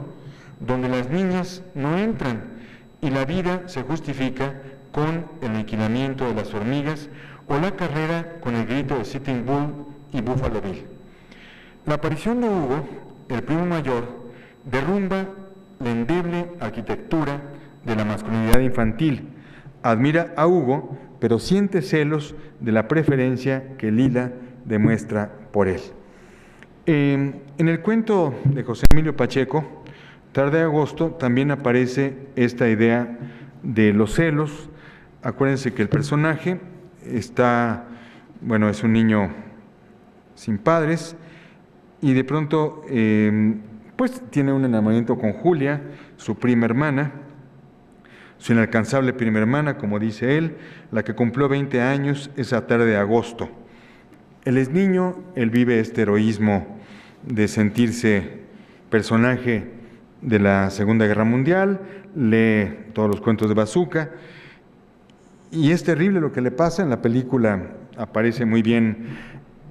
donde las niñas no entran, y la vida se justifica con el aniquilamiento de las hormigas o la carrera con el grito de Sitting Bull y Buffalo Bill. La aparición de Hugo, el primo mayor, derrumba la endeble arquitectura de la masculinidad infantil. Admira a Hugo, pero siente celos de la preferencia que Lila demuestra por él. En el cuento de José Emilio Pacheco, Tarde de agosto, también aparece esta idea de los celos. Acuérdense que el personaje es un niño sin padres y de pronto tiene un enamoramiento con Julia, su prima hermana, su inalcanzable prima hermana, como dice él, la que cumplió 20 años esa tarde de agosto. Él es niño, él vive este heroísmo de sentirse personaje de la Segunda Guerra Mundial, lee todos los cuentos de Bazooka, y es terrible lo que le pasa. En la película aparece muy bien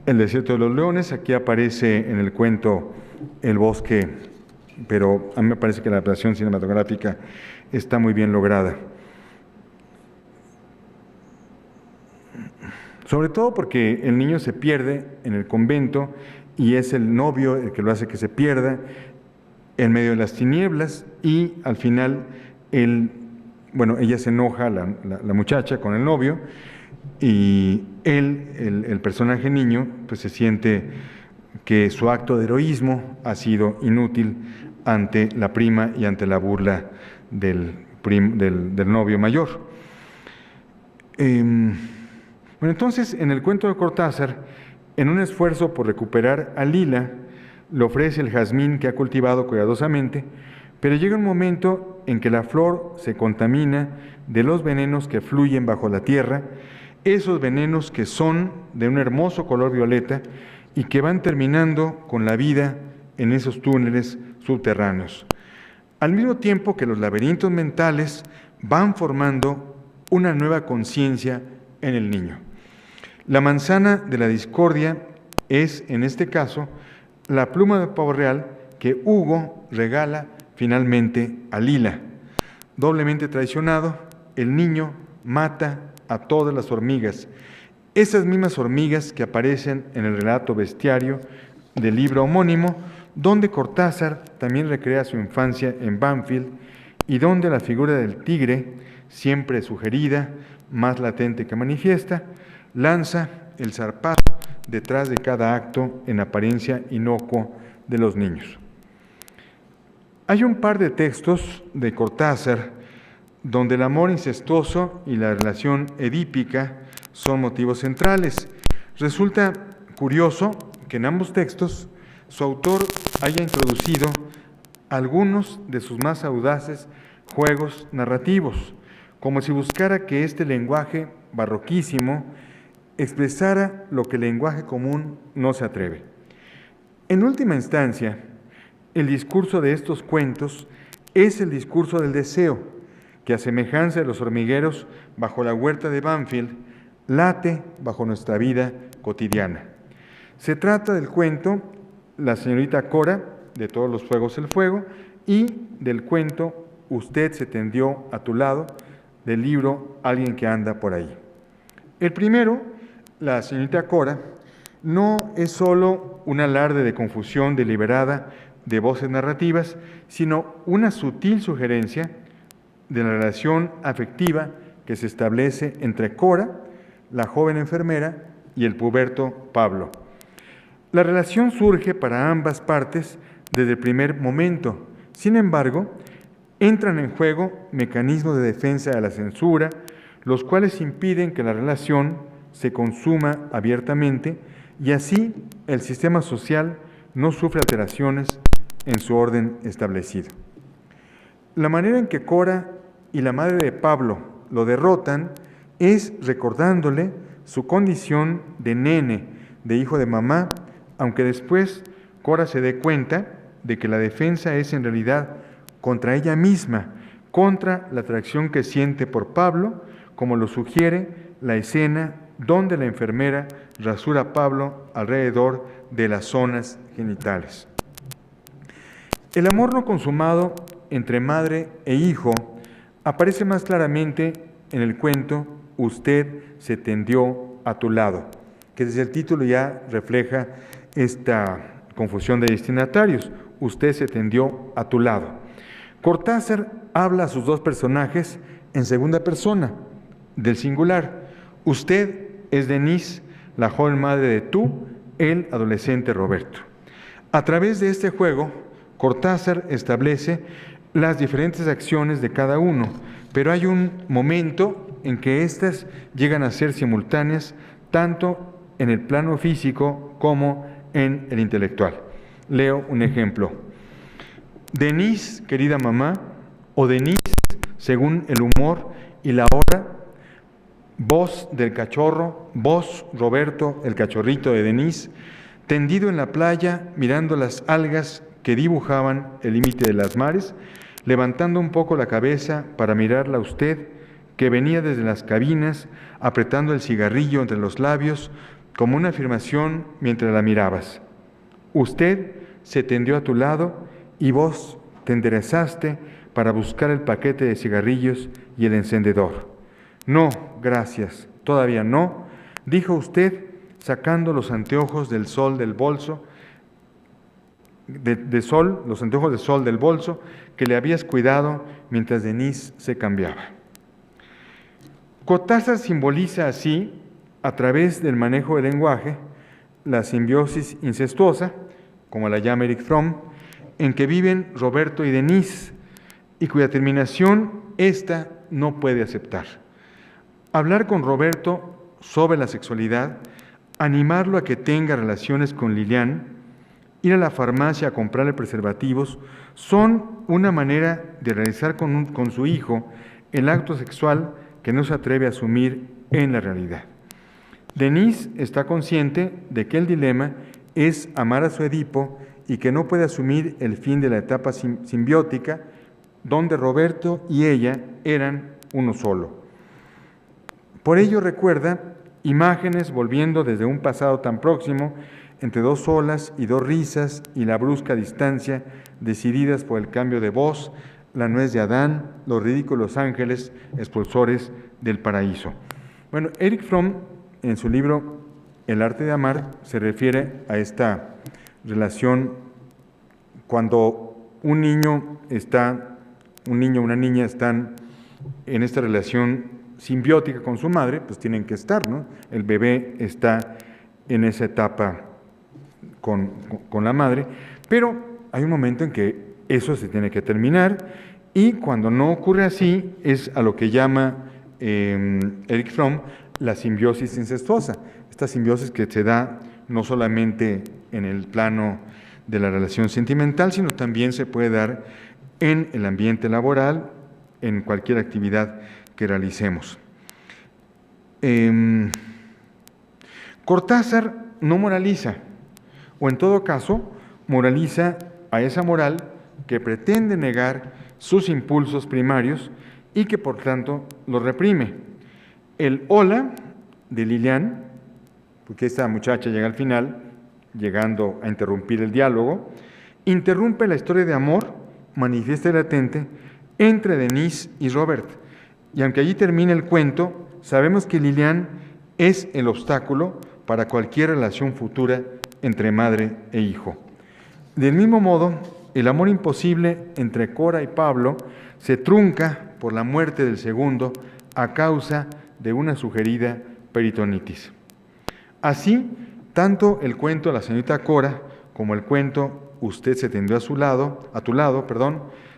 el desierto de los leones, aquí aparece en el cuento el bosque, pero a mí me parece que la adaptación cinematográfica está muy bien lograda. Sobre todo porque el niño se pierde en el convento y es el novio el que lo hace que se pierda en medio de las tinieblas, y al final ella se enoja, la muchacha, con el novio, y él, el personaje niño, pues se siente que su acto de heroísmo ha sido inútil ante la prima y ante la burla del novio mayor. Entonces, en el cuento de Cortázar, en un esfuerzo por recuperar a Lila, le ofrece el jazmín que ha cultivado cuidadosamente, pero llega un momento en que la flor se contamina de los venenos que fluyen bajo la tierra, esos venenos que son de un hermoso color violeta y que van terminando con la vida en esos túneles subterráneos. Al mismo tiempo que los laberintos mentales van formando una nueva conciencia en el niño. La manzana de la discordia es, en este caso, la pluma de pavo real que Hugo regala finalmente a Lila. Doblemente traicionado, el niño mata a todas las hormigas, esas mismas hormigas que aparecen en el relato bestiario del libro homónimo, donde Cortázar también recrea su infancia en Banfield y donde la figura del tigre, siempre sugerida, más latente que manifiesta, lanza el zarpazo detrás de cada acto en apariencia inocuo de los niños. Hay un par de textos de Cortázar donde el amor incestuoso y la relación edípica son motivos centrales. Resulta curioso que en ambos textos su autor haya introducido algunos de sus más audaces juegos narrativos, como si buscara que este lenguaje barroquísimo expresara lo que el lenguaje común no se atreve. En última instancia, el discurso de estos cuentos es el discurso del deseo, que a semejanza de los hormigueros bajo la huerta de Banfield, late bajo nuestra vida cotidiana. Se trata del cuento La señorita Cora, de Todos los fuegos el fuego, y del cuento Usted se tendió a tu lado, del libro Alguien que anda por ahí. El primero, La señorita Cora, no es solo un alarde de confusión deliberada de voces narrativas, sino una sutil sugerencia de la relación afectiva que se establece entre Cora, la joven enfermera, y el puberto Pablo. La relación surge para ambas partes desde el primer momento. Sin embargo, entran en juego mecanismos de defensa de la censura, los cuales impiden que la relación se consuma abiertamente y así el sistema social no sufre alteraciones en su orden establecido. La manera en que Cora y la madre de Pablo lo derrotan es recordándole su condición de nene, de hijo de mamá, aunque después Cora se dé cuenta de que la defensa es en realidad contra ella misma, contra la atracción que siente por Pablo, como lo sugiere la escena donde la enfermera rasura a Pablo alrededor de las zonas genitales. El amor no consumado entre madre e hijo aparece más claramente en el cuento Usted se tendió a tu lado, que desde el título ya refleja esta confusión de destinatarios. Usted se tendió a tu lado. Cortázar habla a sus dos personajes en segunda persona, del singular. Usted es Denise, la joven madre de tú, el adolescente Roberto. A través de este juego, Cortázar establece las diferentes acciones de cada uno, pero hay un momento en que éstas llegan a ser simultáneas tanto en el plano físico como en el intelectual. Leo un ejemplo. Denise, querida mamá, o Denise, según el humor y la hora, voz del cachorro, vos, Roberto, el cachorrito de Denise, tendido en la playa, mirando las algas que dibujaban el límite de las mares, levantando un poco la cabeza para mirarla a usted, que venía desde las cabinas, apretando el cigarrillo entre los labios, como una afirmación mientras la mirabas. Usted se tendió a tu lado y vos te enderezaste para buscar el paquete de cigarrillos y el encendedor. No, gracias, todavía no, dijo usted, sacando los anteojos del sol del bolso, los anteojos de sol del bolso que le habías cuidado mientras Denise se cambiaba. Cortázar simboliza así, a través del manejo del lenguaje, la simbiosis incestuosa, como la llama Erich Fromm, en que viven Roberto y Denise, y cuya terminación ésta no puede aceptar. Hablar con Roberto sobre la sexualidad, animarlo a que tenga relaciones con Lilian, ir a la farmacia a comprarle preservativos, son una manera de realizar con su hijo el acto sexual que no se atreve a asumir en la realidad. Denise está consciente de que el dilema es amar a su Edipo y que no puede asumir el fin de la etapa simbiótica donde Roberto y ella eran uno solo. Por ello recuerda imágenes volviendo desde un pasado tan próximo, entre dos olas y dos risas y la brusca distancia, decididas por el cambio de voz, la nuez de Adán, los ridículos ángeles expulsores del paraíso. Bueno, Erich Fromm, en su libro El arte de amar, se refiere a esta relación cuando un niño o una niña están en esta relación simbiótica con su madre, pues tienen que estar, ¿no? El bebé está en esa etapa con la madre, pero hay un momento en que eso se tiene que terminar y cuando no ocurre así es a lo que llama Erich Fromm la simbiosis incestuosa, esta simbiosis que se da no solamente en el plano de la relación sentimental, sino también se puede dar en el ambiente laboral, en cualquier actividad que realicemos. Cortázar no moraliza, o en todo caso, moraliza a esa moral que pretende negar sus impulsos primarios y que por tanto los reprime. El hola de Lilian, porque esta muchacha llega al final, llegando a interrumpir el diálogo, interrumpe la historia de amor, manifiesta y latente, entre Denise y Robert. Y aunque allí termina el cuento, sabemos que Lilian es el obstáculo para cualquier relación futura entre madre e hijo. Del mismo modo, el amor imposible entre Cora y Pablo se trunca por la muerte del segundo a causa de una sugerida peritonitis. Así, tanto el cuento La señorita Cora como el cuento Usted se tendió a tu lado,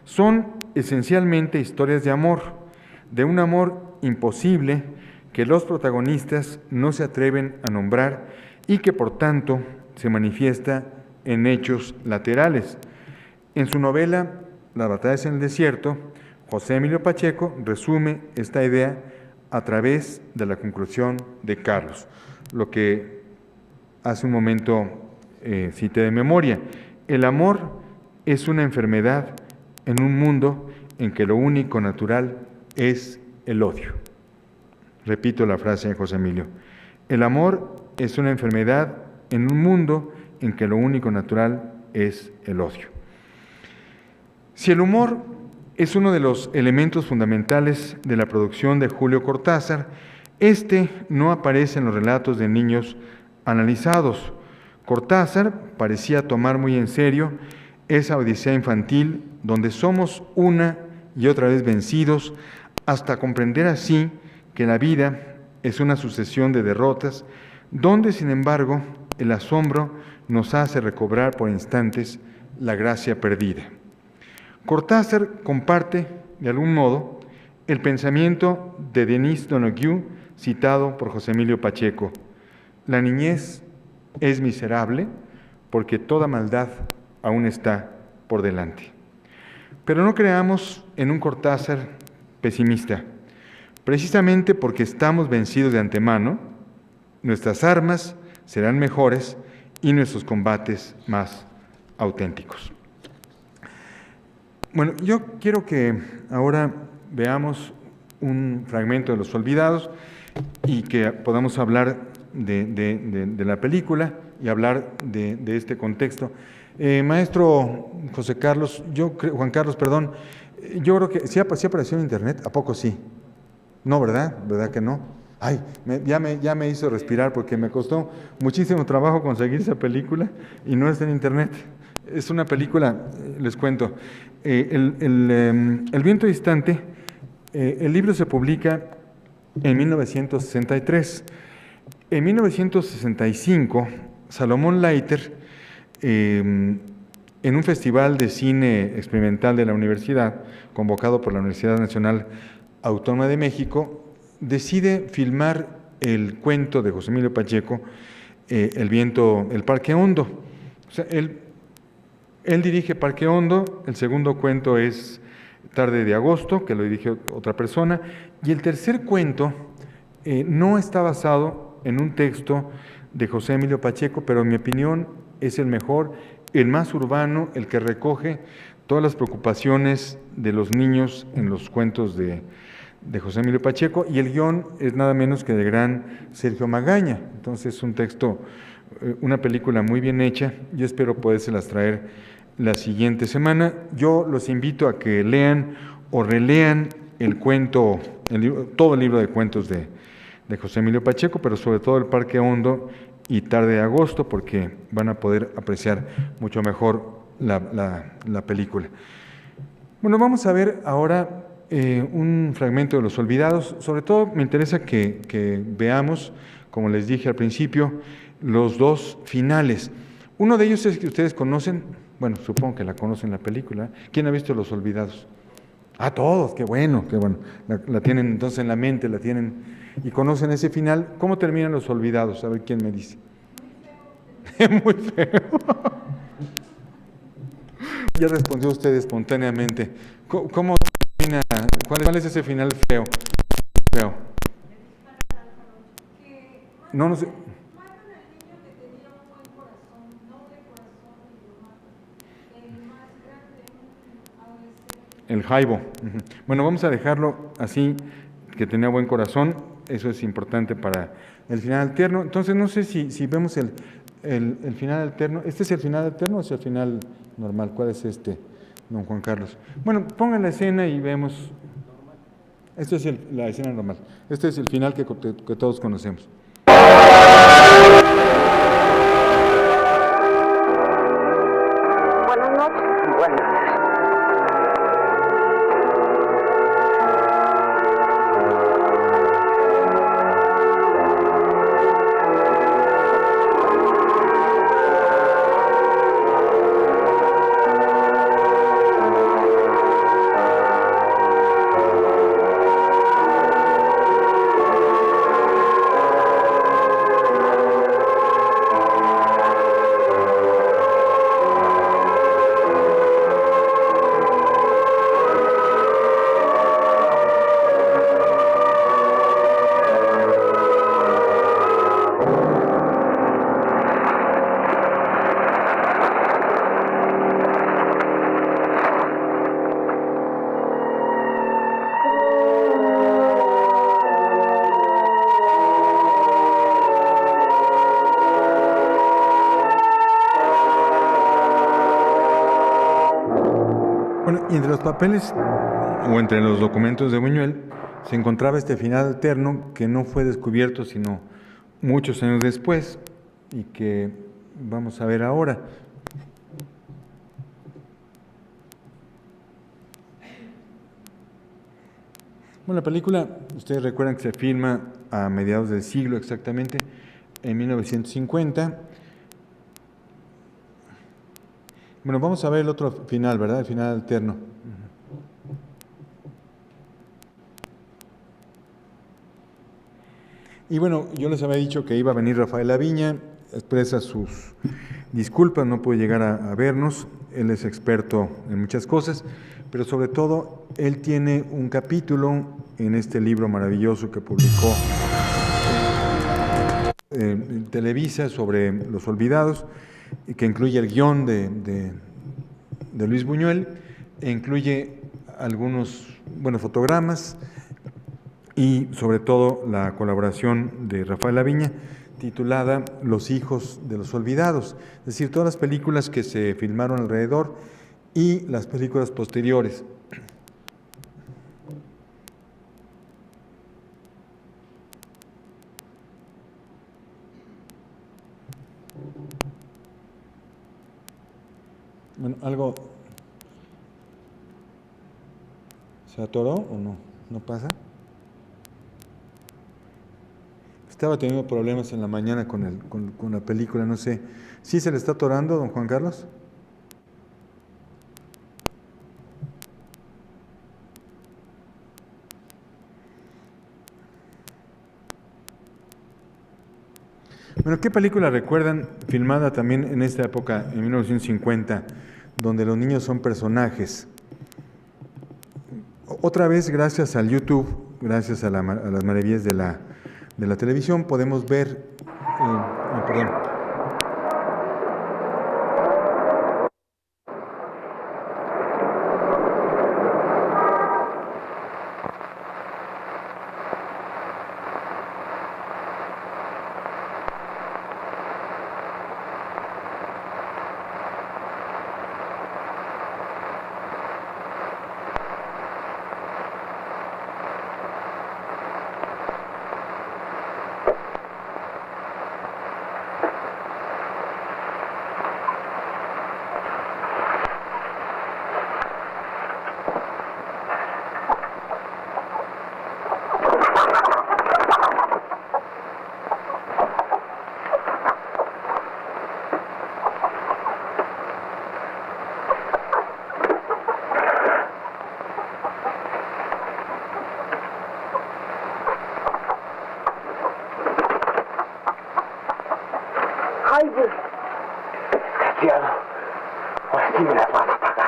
son esencialmente historias de un amor imposible que los protagonistas no se atreven a nombrar y que por tanto se manifiesta en hechos laterales. En su novela Las batallas en el desierto, José Emilio Pacheco resume esta idea a través de la conclusión de Carlos, lo que hace un momento cité de memoria. El amor es una enfermedad en un mundo en que lo único natural es el odio. Repito la frase de José Emilio. El amor es una enfermedad en un mundo en que lo único natural es el odio. Si el humor es uno de los elementos fundamentales de la producción de Julio Cortázar, este no aparece en los relatos de niños analizados. Cortázar parecía tomar muy en serio esa odisea infantil donde somos una y otra vez vencidos hasta comprender así que la vida es una sucesión de derrotas donde, sin embargo, el asombro nos hace recobrar por instantes la gracia perdida. Cortázar comparte, de algún modo, el pensamiento de Denis Donoghue, citado por José Emilio Pacheco. La niñez es miserable porque toda maldad aún está por delante. Pero no creamos en un Cortázar pesimista. Precisamente porque estamos vencidos de antemano, nuestras armas serán mejores y nuestros combates más auténticos. Bueno, yo quiero que ahora veamos un fragmento de Los Olvidados y que podamos hablar de la película y hablar de este contexto. Maestro Juan Carlos, yo creo que ¿sí apareció en internet? ¿A poco sí? No, ¿verdad? ¿Verdad que no? Ay, ya me hizo respirar porque me costó muchísimo trabajo conseguir esa película y no está en internet. Es una película, les cuento, El viento distante, el libro se publica en 1963. En 1965, Salomón Leiter, en un festival de cine experimental de la universidad, convocado por la Universidad Nacional Autónoma de México, decide filmar el cuento de José Emilio Pacheco, El Parque Hondo. O sea, él dirige Parque Hondo, el segundo cuento es Tarde de Agosto, que lo dirige otra persona, y el tercer cuento no está basado en un texto de José Emilio Pacheco, pero en mi opinión es el mejor, el más urbano, el que recoge todas las preocupaciones de los niños en los cuentos de José Emilio Pacheco, y el guión es nada menos que del gran Sergio Magaña. Entonces es un texto, una película muy bien hecha. Yo espero podérselas traer la siguiente semana. Yo los invito a que lean o relean el cuento, todo el libro de cuentos de José Emilio Pacheco, pero sobre todo El Parque Hondo y Tarde de Agosto, porque van a poder apreciar mucho mejor la película. Bueno, vamos a ver ahora un fragmento de Los Olvidados. Sobre todo me interesa que veamos, como les dije al principio, los dos finales. Uno de ellos es que ustedes conocen, bueno, supongo que la conocen la película. ¿Quién ha visto Los Olvidados? Ah, todos, qué bueno, qué bueno. La tienen entonces en la mente, la tienen y conocen ese final. ¿Cómo terminan Los Olvidados? A ver quién me dice. Muy feo. Ya respondió usted espontáneamente. ¿Cómo termina? ¿Cuál es ese final feo? Feo. No sé. El Jaibo. Bueno, vamos a dejarlo así, que tenía buen corazón. Eso es importante para el final alterno. Entonces, no sé si vemos el final alterno. ¿Este es el final alterno o es el final normal? ¿Cuál es este, don Juan Carlos? Bueno, pongan la escena y vemos. Esta es la escena normal. Este es el final que todos conocemos. Buenas noches. Buenas noches. papeles o entre los documentos de Buñuel se encontraba este final alterno que no fue descubierto sino muchos años después y que vamos a ver ahora. Bueno, la película, ustedes recuerdan que se filma a mediados del siglo exactamente, en 1950. Bueno, vamos a ver el otro final, ¿verdad? El final alterno. Y bueno, yo les había dicho que iba a venir Rafael Laviña, expresa sus disculpas, no puede llegar a vernos, él es experto en muchas cosas, pero sobre todo él tiene un capítulo en este libro maravilloso que publicó en Televisa sobre Los Olvidados, y que incluye el guión de Luis Buñuel, e incluye algunos fotogramas y sobre todo la colaboración de Rafael Laviña, titulada Los hijos de los olvidados, es decir, todas las películas que se filmaron alrededor y las películas posteriores. Bueno, ¿algo se atoró o no? ¿No pasa? Estaba teniendo problemas en la mañana con la película, no sé. ¿Sí se le está atorando, don Juan Carlos? Bueno, ¿qué película recuerdan filmada también en esta época, en 1950, donde los niños son personajes? Otra vez, gracias al YouTube, gracias a las maravillas de la televisión, podemos ver, perdón. ¡Ay, Dios! Desgraciado. Ahora sí me las van a pagar.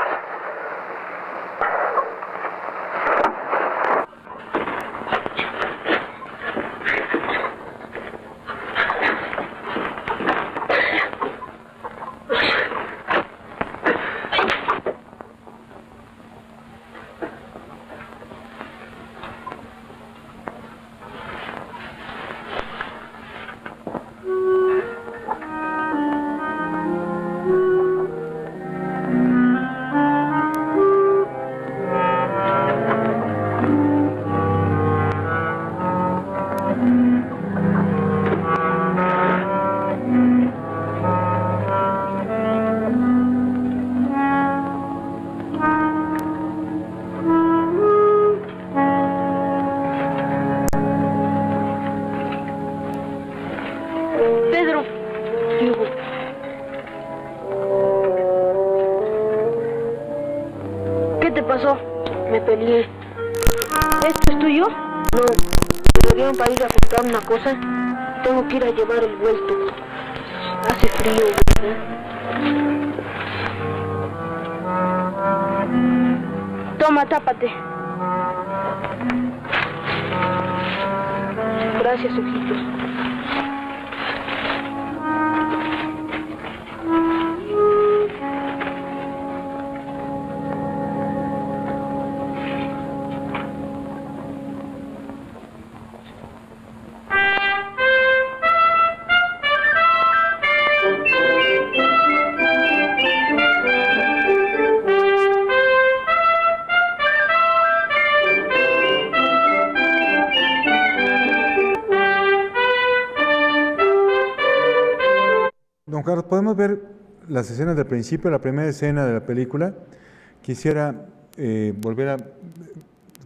Pedro, Hugo. ¿Qué te pasó? Me peleé. ¿Esto es tuyo? No, me lo dieron para ir a comprar una cosa. Tengo que ir a llevar el vuelto. Hace frío, ¿verdad? Toma, tápate. Gracias, ojitos. Carlos, ¿podemos ver las escenas del principio, la primera escena de la película? Quisiera volver a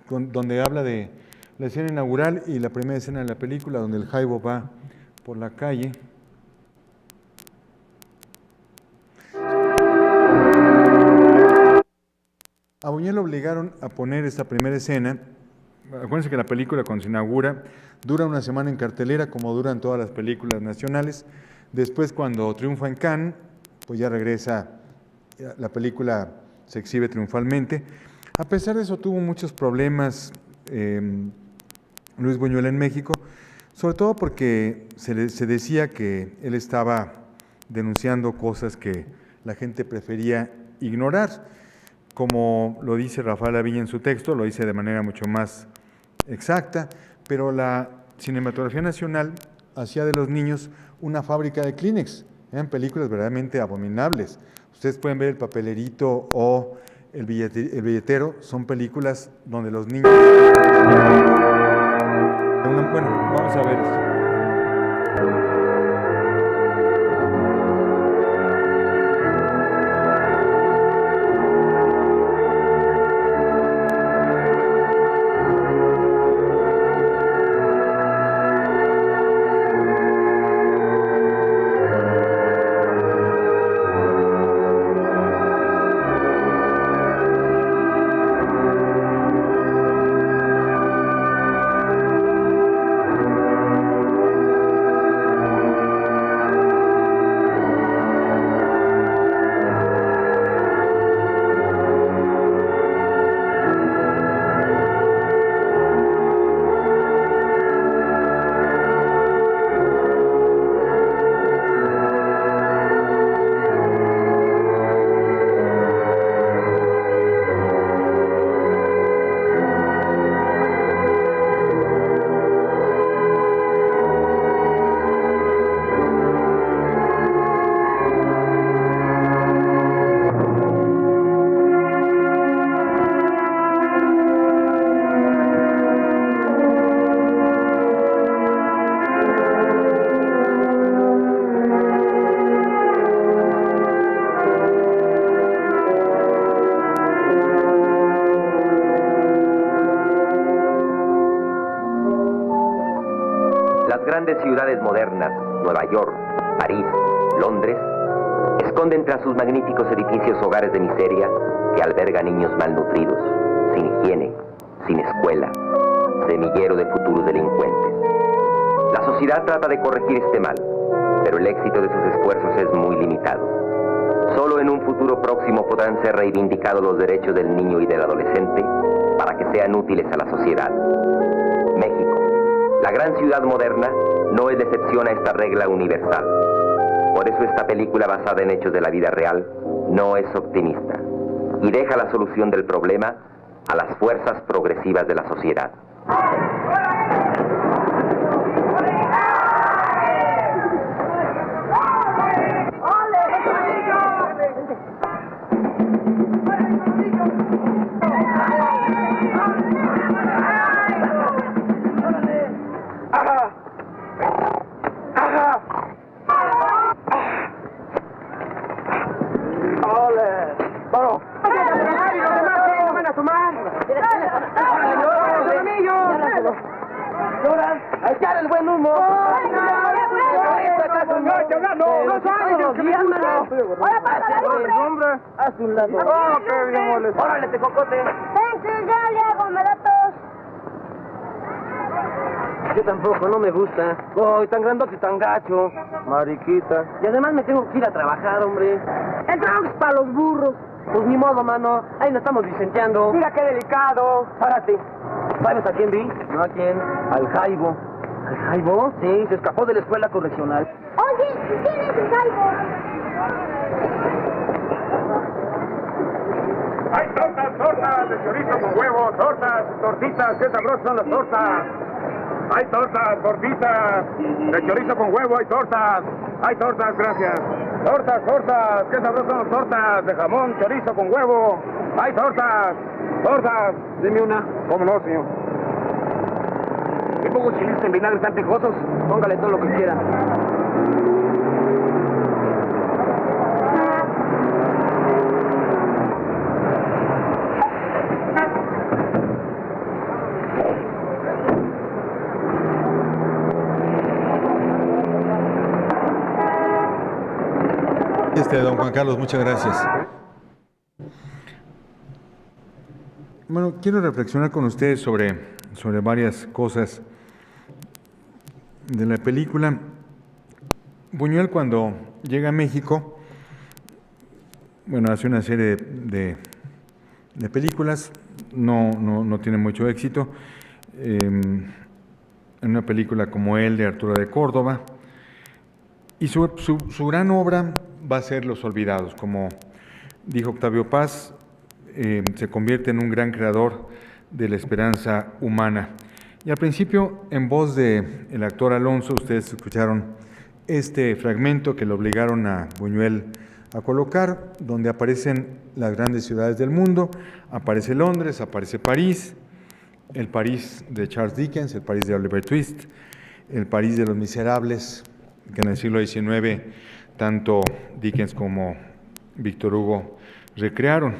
donde habla de la escena inaugural y la primera escena de la película, donde el Jaibo va por la calle. A Buñuel lo obligaron a poner esta primera escena. Acuérdense que la película, cuando se inaugura, dura una semana en cartelera, como duran todas las películas nacionales. Después, cuando triunfa en Cannes, pues ya regresa, la película se exhibe triunfalmente. A pesar de eso, tuvo muchos problemas Luis Buñuel en México, sobre todo porque se decía que él estaba denunciando cosas que la gente prefería ignorar. Como lo dice Rafael Aviña en su texto, lo dice de manera mucho más exacta, pero la cinematografía nacional hacía de los niños una fábrica de Kleenex. Eran películas verdaderamente abominables. Ustedes pueden ver El Papelerito o El Billetero, son películas donde los niños... Bueno, vamos a ver esto. Las grandes ciudades modernas, Nueva York, París, Londres, esconden tras sus magníficos edificios hogares de miseria que albergan niños malnutridos, sin higiene, sin escuela, semillero de futuros delincuentes. La sociedad trata de corregir este mal, pero el éxito de sus esfuerzos es muy limitado. Solo en un futuro próximo podrán ser reivindicados los derechos del niño y del adolescente para que sean útiles a la sociedad. México, la gran ciudad moderna, no es la excepción a esta regla universal. Por eso esta película basada en hechos de la vida real no es optimista y deja la solución del problema a las fuerzas progresivas de la sociedad. Hazte un lado. ¡Oh, qué bien molesta! ¡Órale, te cocote! Entonces ya le hago, me da tos. Yo tampoco, no me gusta. ¡Oh, tan grandote y tan gacho! Mariquita. Y además me tengo que ir a trabajar, hombre. El trabajo es para los burros. Pues ni modo, mano. Ahí nos estamos licenciando. Mira qué delicado. Párate. ¿Sabes a quién vi? No, ¿a quién? Al Jaibo. ¿Al Jaibo? Sí, se escapó de la escuela correccional. Oye, ¿quién es el Jaibo? ¡Hay tortas, tortas de chorizo con huevo! ¡Tortas, tortitas! ¡Qué sabrosas son las tortas! ¡Hay tortas, tortitas! De chorizo con huevo, hay tortas. ¡Hay tortas, gracias! ¡Tortas, tortas! ¡Qué sabrosas son las tortas! De jamón, chorizo con huevo. ¡Hay tortas! ¡Tortas! Dime una. ¿Cómo no, señor? ¿Qué pocos chiles en vinagre tan picosos? Póngale todo lo que quiera. don Juan Carlos, muchas gracias. Bueno, quiero reflexionar con ustedes sobre varias cosas de la película. Buñuel, cuando llega a México, bueno, hace una serie de películas, no tiene mucho éxito. En una película como él, de Arturo de Córdoba, y su gran obra va a ser Los Olvidados. Como dijo Octavio Paz, se convierte en un gran creador de la esperanza humana. Y al principio, en voz del actor Alonso, ustedes escucharon este fragmento que lo obligaron a Buñuel a colocar, donde aparecen las grandes ciudades del mundo. Aparece Londres, aparece París, el París de Charles Dickens, el París de Oliver Twist, el París de los Miserables, que en el siglo XIX tanto Dickens como Víctor Hugo recrearon.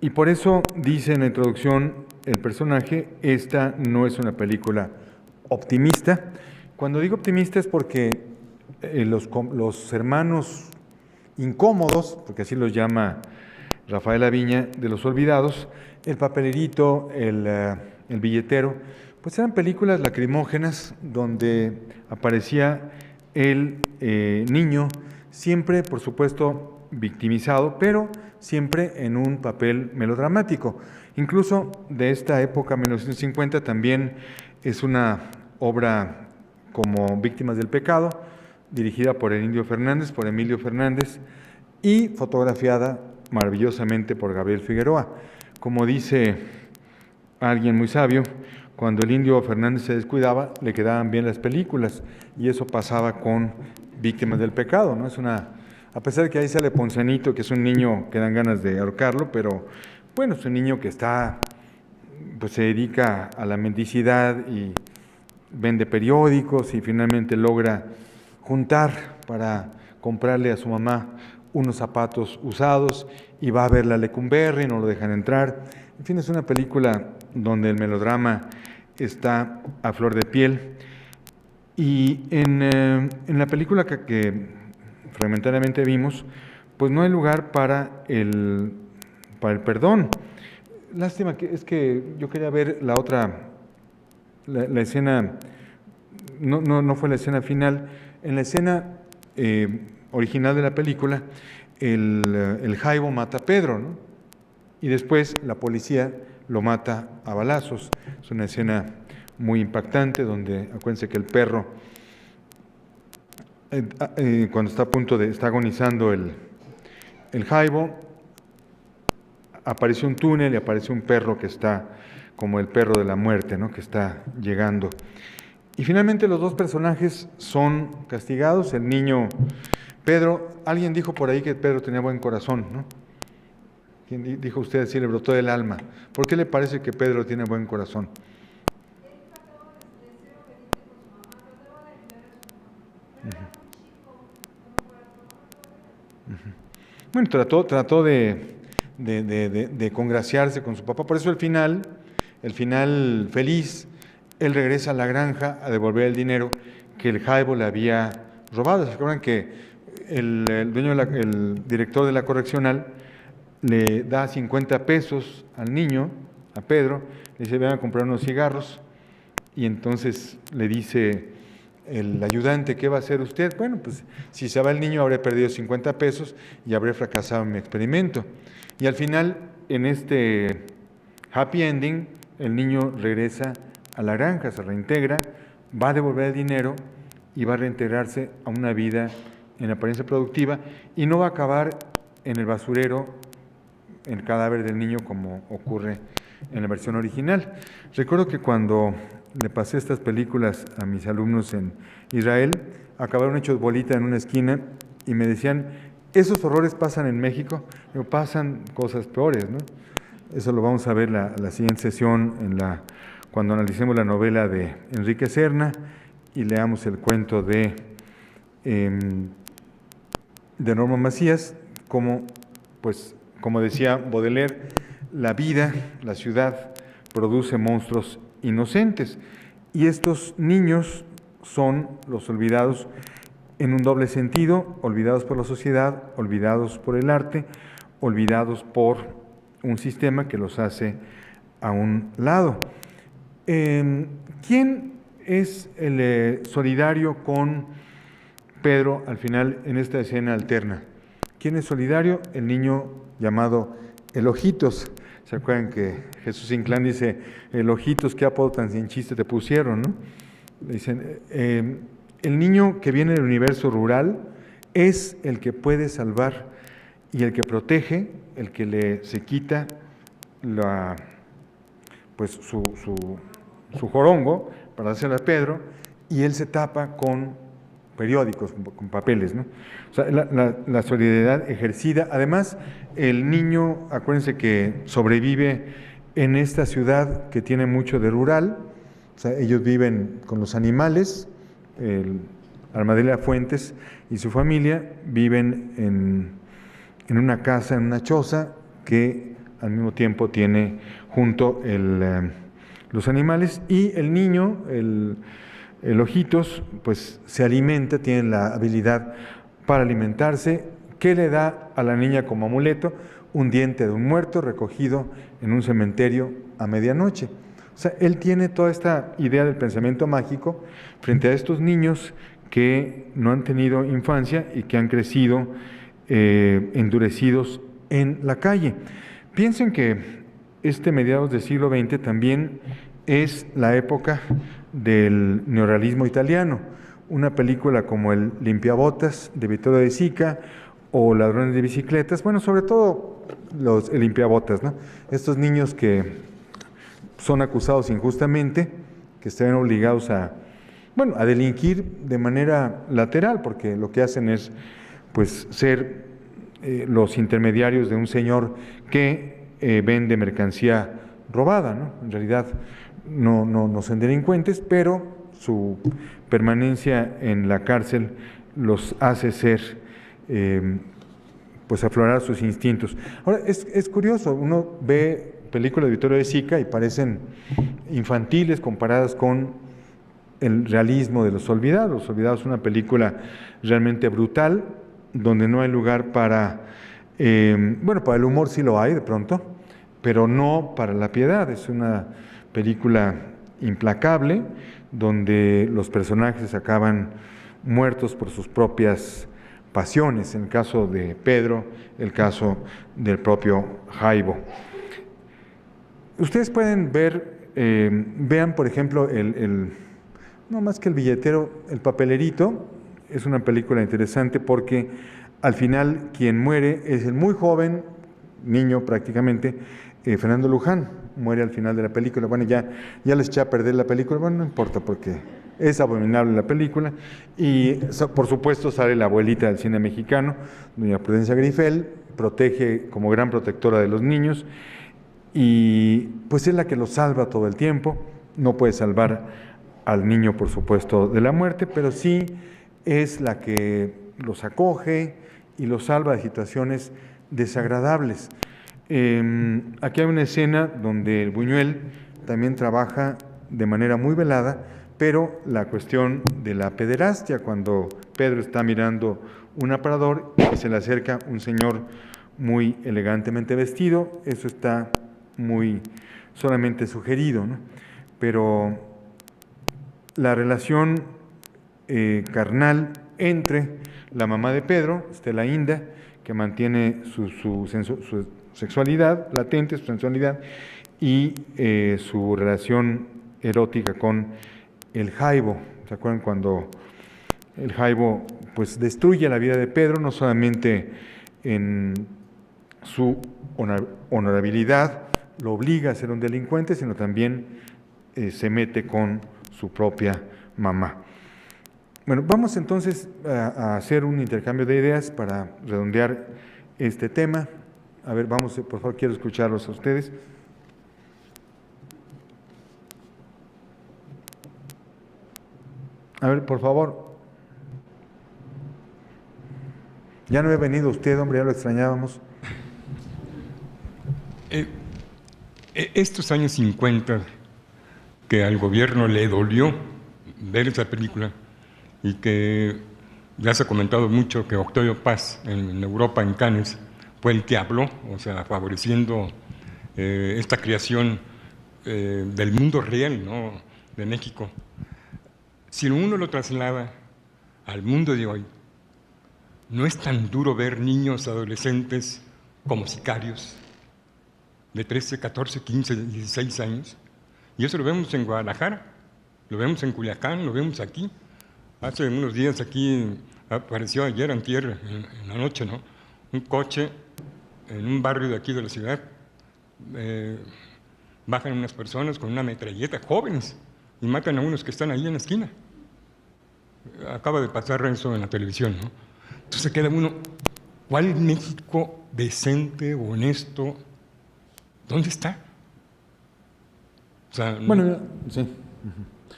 Y por eso dice en la introducción el personaje, esta no es una película optimista. Cuando digo optimista es porque los hermanos incómodos, porque así los llama Rafael Aviña, de Los Olvidados, El Papelerito, el Billetero, pues eran películas lacrimógenas donde aparecía el niño, siempre, por supuesto, victimizado, pero siempre en un papel melodramático. Incluso de esta época, 1950, también es una obra como Víctimas del Pecado, dirigida por el Indio Fernández, por Emilio Fernández, y fotografiada maravillosamente por Gabriel Figueroa. Como dice alguien muy sabio, cuando el Indio Fernández se descuidaba, le quedaban bien las películas, y eso pasaba con Víctimas del Pecado, ¿no? A pesar de que ahí sale Poncenito, que es un niño que dan ganas de ahorcarlo, pero bueno, es un niño que pues se dedica a la mendicidad y vende periódicos y finalmente logra juntar para comprarle a su mamá unos zapatos usados y va a ver la Lecumberri, no lo dejan entrar. En fin, es una película donde el melodrama está a flor de piel. Y en la película que fragmentariamente vimos, pues no hay lugar para el perdón. Lástima es que yo quería ver la otra, la escena, no fue la escena final. En la escena original de la película, el Jaibo mata a Pedro, ¿no? Y después la policía lo mata a balazos. Es una escena muy impactante donde, acuérdense que el perro, cuando está a punto está agonizando el Jaibo, aparece un túnel y aparece un perro que está como el perro de la muerte, ¿no? Que está llegando. Y finalmente los dos personajes son castigados. El niño Pedro, alguien dijo por ahí que Pedro tenía buen corazón, ¿no? ¿Quién dijo usted? Sí, le brotó del alma. ¿Por qué le parece que Pedro tiene buen corazón? Bueno, trató de congraciarse con su papá. Por eso el final feliz, él regresa a la granja a devolver el dinero que el Jaibo le había robado. ¿Se acuerdan que el director de la correccional le da 50 pesos al niño, a Pedro, le dice, vayan a comprar unos cigarros, y entonces le dice el ayudante, ¿qué va a hacer usted? Bueno, pues si se va el niño habré perdido 50 pesos y habré fracasado en mi experimento. Y al final, en este happy ending, el niño regresa a la granja, se reintegra, va a devolver el dinero y va a reintegrarse a una vida en apariencia productiva y no va a acabar en el basurero el cadáver del niño como ocurre en la versión original. Recuerdo que cuando le pasé estas películas a mis alumnos en Israel, acabaron hechos bolita en una esquina y me decían, ¿esos horrores pasan en México? Digo, pasan cosas peores, ¿no? Eso lo vamos a ver la siguiente sesión, cuando analicemos la novela de Enrique Serna y leamos el cuento de Norma Macías, como decía Baudelaire, la vida, la ciudad, produce monstruos inocentes. Y estos niños son los olvidados en un doble sentido, olvidados por la sociedad, olvidados por el arte, olvidados por un sistema que los hace a un lado. ¿Quién es el solidario con Pedro al final en esta escena alterna? ¿Quién es solidario? El niño llamado el Ojitos. ¿Se acuerdan que Jesús Inclán dice, el Ojitos, qué apodo tan sin chiste te pusieron, ¿no? Le dicen, el niño que viene del universo rural es el que puede salvar y el que protege, el que se quita su jorongo para hacerle a Pedro, y él se tapa con periódicos, con papeles, ¿no? O sea, la solidaridad ejercida. Además, el niño, acuérdense que sobrevive en esta ciudad que tiene mucho de rural. O sea, ellos viven con los animales. Armadillo Fuentes y su familia viven en una casa, en una choza, que al mismo tiempo tiene junto los animales, y el niño, el Ojitos, pues se alimenta, tiene la habilidad para alimentarse. ¿Qué le da a la niña como amuleto? Un diente de un muerto recogido en un cementerio a medianoche. O sea, él tiene toda esta idea del pensamiento mágico frente a estos niños que no han tenido infancia y que han crecido endurecidos en la calle. Piensen que mediados del siglo XX también es la época del neorrealismo italiano. Una película como El Limpiabotas de Vittorio De Sica o Ladrones de bicicletas, bueno, sobre todo el Limpiabotas, ¿no? Estos niños que son acusados injustamente, que están obligados a delinquir de manera lateral, porque lo que hacen es pues ser los intermediarios de un señor que vende mercancía robada, ¿no? En realidad no son delincuentes, pero su permanencia en la cárcel los hace pues aflorar sus instintos. Ahora, es curioso, uno ve películas de Vittorio De Sica y parecen infantiles comparadas con el realismo de Los Olvidados. Los Olvidados es una película realmente brutal, donde no hay lugar para el humor sí lo hay de pronto, pero no para la piedad. Es una película implacable, donde los personajes acaban muertos por sus propias pasiones, en el caso de Pedro, el caso del propio Jaibo. Ustedes pueden vean por ejemplo no más que el billetero, El Papelerito. Es una película interesante porque al final quien muere es el muy joven, niño prácticamente, Fernando Luján, muere al final de la película. Bueno, ya les eché a perder la película, bueno, no importa porque es abominable la película. Y por supuesto sale la abuelita del cine mexicano, doña Prudencia Grifel, protege como gran protectora de los niños, y pues es la que los salva todo el tiempo. No puede salvar al niño, por supuesto, de la muerte, pero sí es la que los acoge y los salva de situaciones desagradables. Aquí hay una escena donde el Buñuel también trabaja de manera muy velada, pero la cuestión de la pederastia, cuando Pedro está mirando un aparador y se le acerca un señor muy elegantemente vestido, eso está muy solamente sugerido, ¿no? Pero la relación carnal entre la mamá de Pedro, Stella Inda, que mantiene su sexualidad latente, su sensualidad, y su relación erótica con el Jaibo. ¿Se acuerdan cuando el Jaibo pues destruye la vida de Pedro, no solamente en su honorabilidad, lo obliga a ser un delincuente, sino también se mete con su propia mamá? Bueno, vamos entonces a hacer un intercambio de ideas para redondear este tema. A ver, vamos, por favor, quiero escucharlos a ustedes. A ver, por favor. Ya no había venido usted, hombre, ya lo extrañábamos. Estos años 50, que al gobierno le dolió ver esa película y que Ya se ha comentado mucho que Octavio Paz en Europa, en Cannes, fue el que habló, o sea, favoreciendo esta creación del mundo real, ¿no?, de México. Si uno lo traslada al mundo de hoy, no es tan duro ver niños, adolescentes como sicarios de 13, 14, 15, 16 años. Y eso lo vemos en Guadalajara, lo vemos en Culiacán, lo vemos aquí. Hace unos días aquí apareció ayer, antier, en la noche, ¿no?, un coche en un barrio de aquí de la ciudad. Bajan unas personas con una metralleta, jóvenes, y matan a unos que están ahí en la esquina. Acaba de pasar eso en la televisión, ¿no? Entonces queda uno, ¿cuál México decente, honesto? ¿Dónde está? O sea, bueno, sí.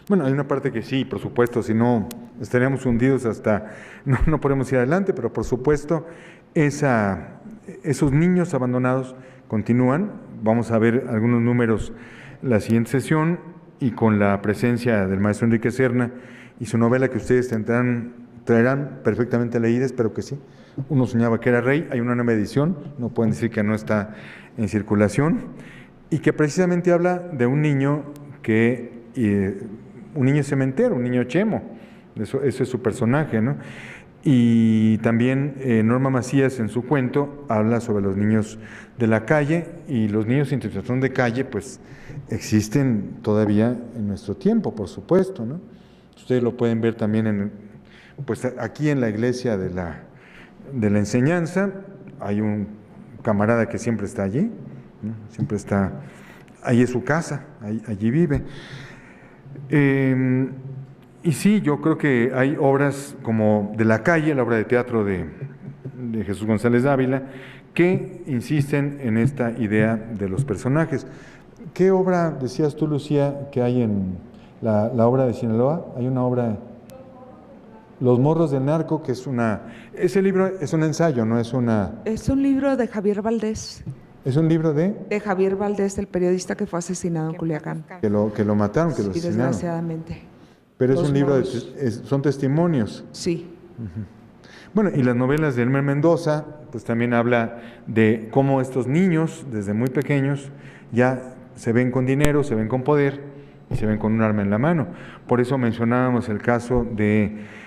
Bueno, hay una parte que sí, por supuesto, si no estaríamos hundidos hasta, no podemos ir adelante, pero por supuesto, esos niños abandonados continúan. Vamos a ver algunos números la siguiente sesión y con la presencia del maestro Enrique Serna y su novela que ustedes traerán perfectamente leída, espero que sí. Uno soñaba que era rey, hay una nueva edición, no pueden decir que no está en circulación, y que precisamente habla de un niño un niño cementero, un niño chemo, ese es su personaje, ¿no? Y también Norma Macías en su cuento habla sobre los niños de la calle, y los niños en situación de calle pues existen todavía en nuestro tiempo, por supuesto, ¿no? Ustedes lo pueden ver también pues aquí en la iglesia de la enseñanza. Hay un camarada que siempre está allí, ¿no? Siempre está, ahí es su casa, allí vive. Y sí, yo creo que hay obras como De la calle, la obra de teatro de Jesús González Dávila, que insisten en esta idea de los personajes. ¿Qué obra, decías tú, Lucía, que hay en la obra de Sinaloa? Hay una obra, Los morros del narco, que ese libro es un ensayo, no es una... Es un libro de Javier Valdés. ¿Es un libro de...? De Javier Valdés, el periodista que fue asesinado en Culiacán. Que lo mataron, que lo asesinaron. Desgraciadamente. Pero es un libro, son testimonios. Sí. Uh-huh. Bueno, y las novelas de Elmer Mendoza, pues también habla de cómo estos niños, desde muy pequeños, ya se ven con dinero, se ven con poder y se ven con un arma en la mano. Por eso mencionábamos el caso de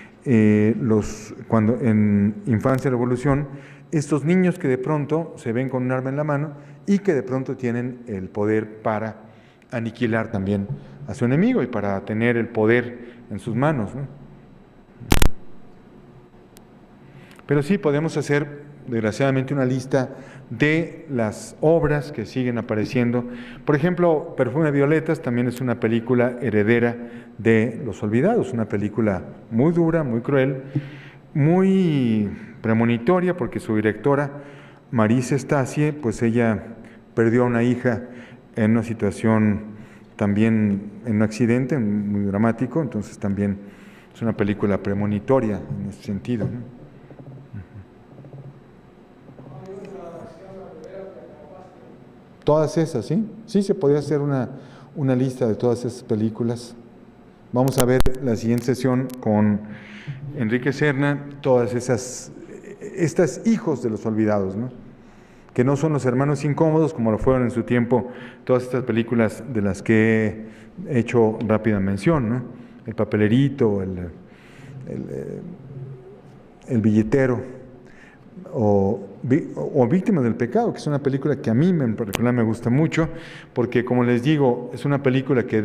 cuando en Infancia y Revolución, estos niños que de pronto se ven con un arma en la mano y que de pronto tienen el poder para aniquilar también a su enemigo y para tener el poder en sus manos, ¿no? Pero sí, podemos hacer, desgraciadamente, una lista de las obras que siguen apareciendo. Por ejemplo, Perfume de Violetas también es una película heredera de Los Olvidados, una película muy dura, muy cruel, muy premonitoria, porque su directora, Marisa Estacie, pues ella perdió a una hija en una situación también, en un accidente muy dramático, entonces también es una película premonitoria en ese sentido, ¿no? Todas esas, ¿sí? Sí, se podría hacer una lista de todas esas películas. Vamos a ver la siguiente sesión con Enrique Serna, todas estas hijos de los olvidados, ¿no? Que no son los hermanos incómodos, como lo fueron en su tiempo todas estas películas de las que he hecho rápida mención, ¿no? El papelerito, el billetero, o Víctimas del Pecado, que es una película que a mí en particular me gusta mucho, porque como les digo, es una película que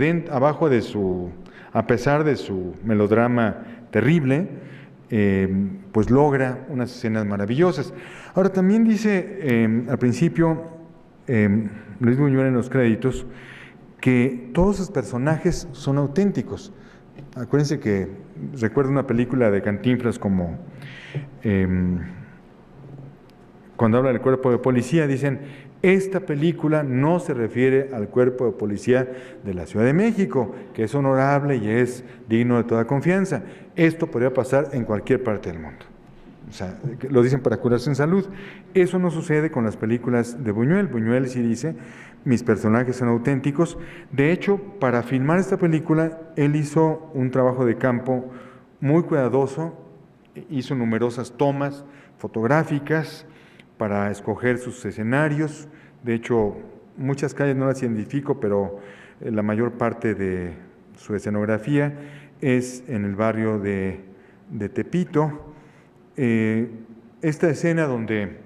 a pesar de su melodrama terrible, pues logra unas escenas maravillosas. Ahora también dice al principio Luis Buñuel en los créditos que todos esos personajes son auténticos. Acuérdense que recuerdo una película de Cantinflas como cuando habla del cuerpo de policía, dicen, esta película no se refiere al cuerpo de policía de la Ciudad de México, que es honorable y es digno de toda confianza. Esto podría pasar en cualquier parte del mundo. O sea, lo dicen para curarse en salud. Eso no sucede con las películas de Buñuel. Buñuel sí dice, mis personajes son auténticos. De hecho, para filmar esta película, él hizo un trabajo de campo muy cuidadoso hizo numerosas tomas fotográficas para escoger sus escenarios. De hecho, muchas calles no las identifico, pero la mayor parte de su escenografía es en el barrio de Tepito. Esta escena donde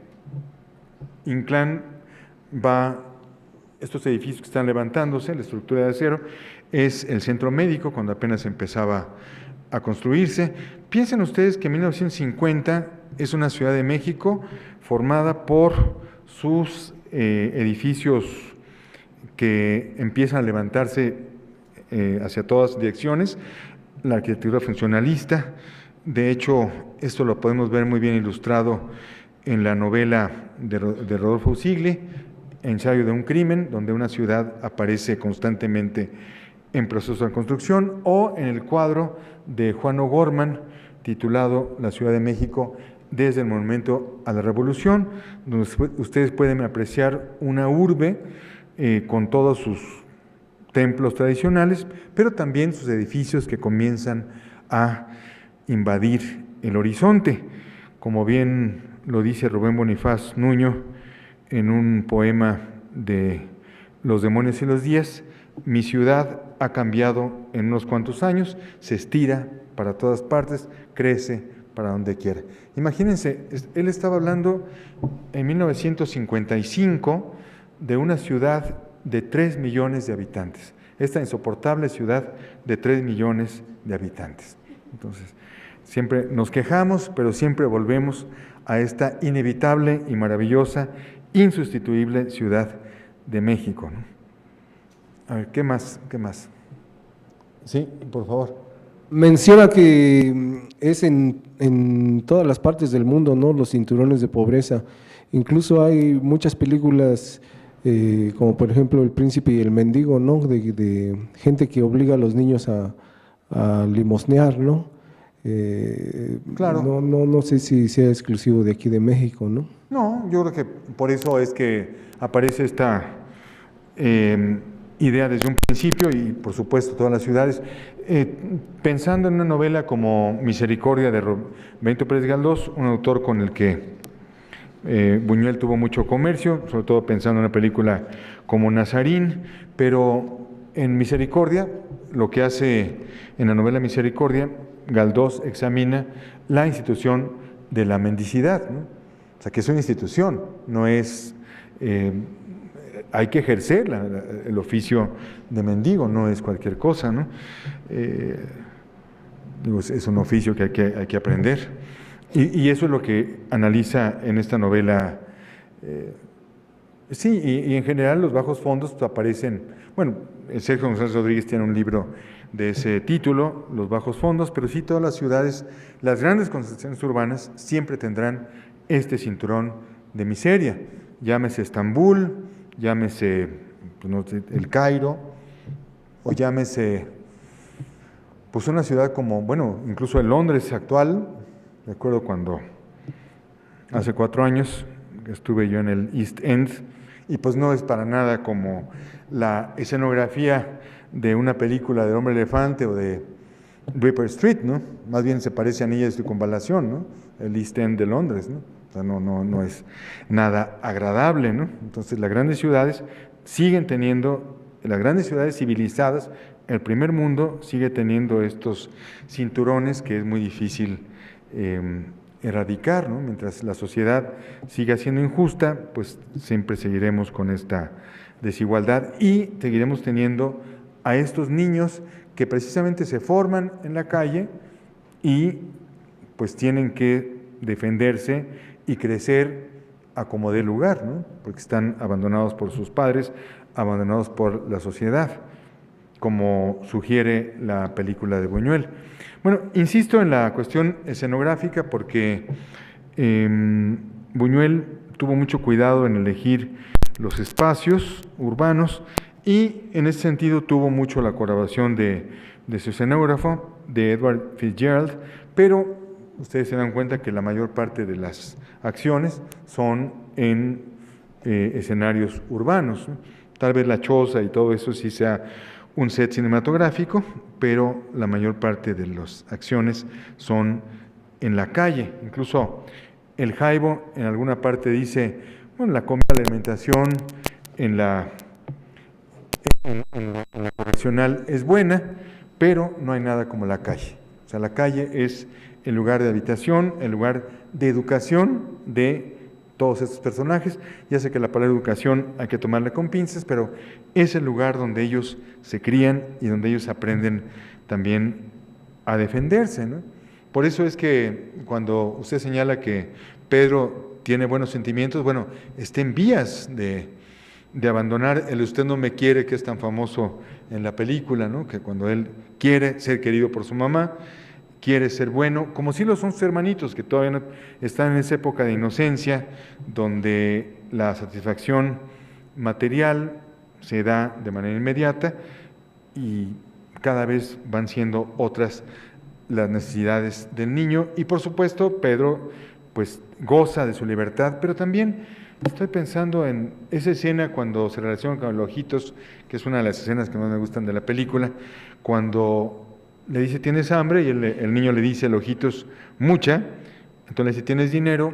Inclán va, estos edificios que están levantándose, la estructura de acero, es el centro médico cuando apenas empezaba a construirse. Piensen ustedes que en 1950 es una Ciudad de México formada por sus edificios que empiezan a levantarse hacia todas direcciones, la arquitectura funcionalista. De hecho, esto lo podemos ver muy bien ilustrado en la novela de Rodolfo Usigli, Ensayo de un crimen, donde una ciudad aparece constantemente en proceso de construcción, o en el cuadro de Juan O'Gorman, titulado La Ciudad de México desde el Monumento a la Revolución, donde ustedes pueden apreciar una urbe con todos sus templos tradicionales, pero también sus edificios que comienzan a invadir el horizonte. Como bien lo dice Rubén Bonifaz Nuño en un poema de Los demonios y los días, mi ciudad ha cambiado en unos cuantos años, se estira para todas partes, crece para donde quiera. Imagínense, él estaba hablando en 1955 de una ciudad de 3 millones de habitantes, esta insoportable ciudad de 3 millones de habitantes. Entonces, siempre nos quejamos, pero siempre volvemos a esta inevitable y maravillosa, insustituible Ciudad de México, ¿no? A ver, ¿qué más? ¿Qué más? Sí, por favor. Menciona que es en todas las partes del mundo, ¿no?, los cinturones de pobreza. Incluso hay muchas películas, como por ejemplo El Príncipe y el Mendigo, ¿no?, de gente que obliga a los niños a limosnear, ¿no? Claro. No sé si sea exclusivo de aquí de México, ¿no? No, yo creo que por eso es que aparece esta idea desde un principio y por supuesto todas las ciudades. Pensando en una novela como Misericordia de Benito Pérez Galdós, un autor con el que Buñuel tuvo mucho comercio, sobre todo pensando en una película como Nazarín, pero en Misericordia, lo que hace en la novela Misericordia, Galdós examina la institución de la mendicidad, ¿no? O sea, que es una institución, no es, hay que ejercer el oficio de mendigo, no es cualquier cosa, ¿no? Es un oficio que hay que aprender. Y eso es lo que analiza en esta novela. Sí, y en general los bajos fondos pues, aparecen, bueno, Sergio González Rodríguez tiene un libro de ese título, Los bajos fondos, pero sí todas las ciudades, las grandes concentraciones urbanas siempre tendrán este cinturón de miseria, llámese Estambul, llámese pues, no sé, El Cairo, o llámese pues una ciudad como, bueno, incluso el Londres actual. Recuerdo cuando hace 4 años estuve yo en el East End y pues no es para nada como la escenografía de una película de Hombre Elefante o de Ripper Street, ¿no? Más bien se parece a Anilla de Circunvalación, ¿no? El East End de Londres, ¿no? O sea, no es nada agradable, ¿no? Entonces las grandes ciudades siguen teniendo, las grandes ciudades civilizadas, el primer mundo sigue teniendo estos cinturones que es muy difícil erradicar, ¿no? Mientras la sociedad siga siendo injusta, pues siempre seguiremos con esta desigualdad y seguiremos teniendo a estos niños que precisamente se forman en la calle y pues tienen que defenderse y crecer a como dé lugar, ¿no? Porque están abandonados por sus padres, abandonados por la sociedad, como sugiere la película de Buñuel. Bueno, insisto en la cuestión escenográfica porque Buñuel tuvo mucho cuidado en elegir los espacios urbanos y en ese sentido tuvo mucho la colaboración de su escenógrafo, de Edward Fitzgerald, pero ustedes se dan cuenta que la mayor parte de las acciones son en escenarios urbanos, ¿no? Tal vez la choza y todo eso sí sea un set cinematográfico, pero la mayor parte de las acciones son en la calle. Incluso el Jaibo en alguna parte dice, bueno, la comida, la alimentación en la correccional es buena, pero no hay nada como la calle. O sea, la calle es el lugar de habitación, el lugar de educación de todos estos personajes. Ya sé que la palabra educación hay que tomarla con pinzas, pero es el lugar donde ellos se crían y donde ellos aprenden también a defenderse, ¿no? Por eso es que cuando usted señala que Pedro tiene buenos sentimientos, bueno, está en vías de abandonar el "usted no me quiere", que es tan famoso en la película, ¿no? Que cuando él quiere ser querido por su mamá, quiere ser bueno, como si lo son sus hermanitos, que todavía no están en esa época de inocencia, donde la satisfacción material se da de manera inmediata y cada vez van siendo otras las necesidades del niño. Y por supuesto, Pedro pues goza de su libertad, pero también estoy pensando en esa escena cuando se relaciona con los ojitos, que es una de las escenas que más me gustan de la película, cuando le dice "¿tienes hambre?" y el niño le dice "el ojitos, mucha". Entonces le dice "¿tienes dinero?".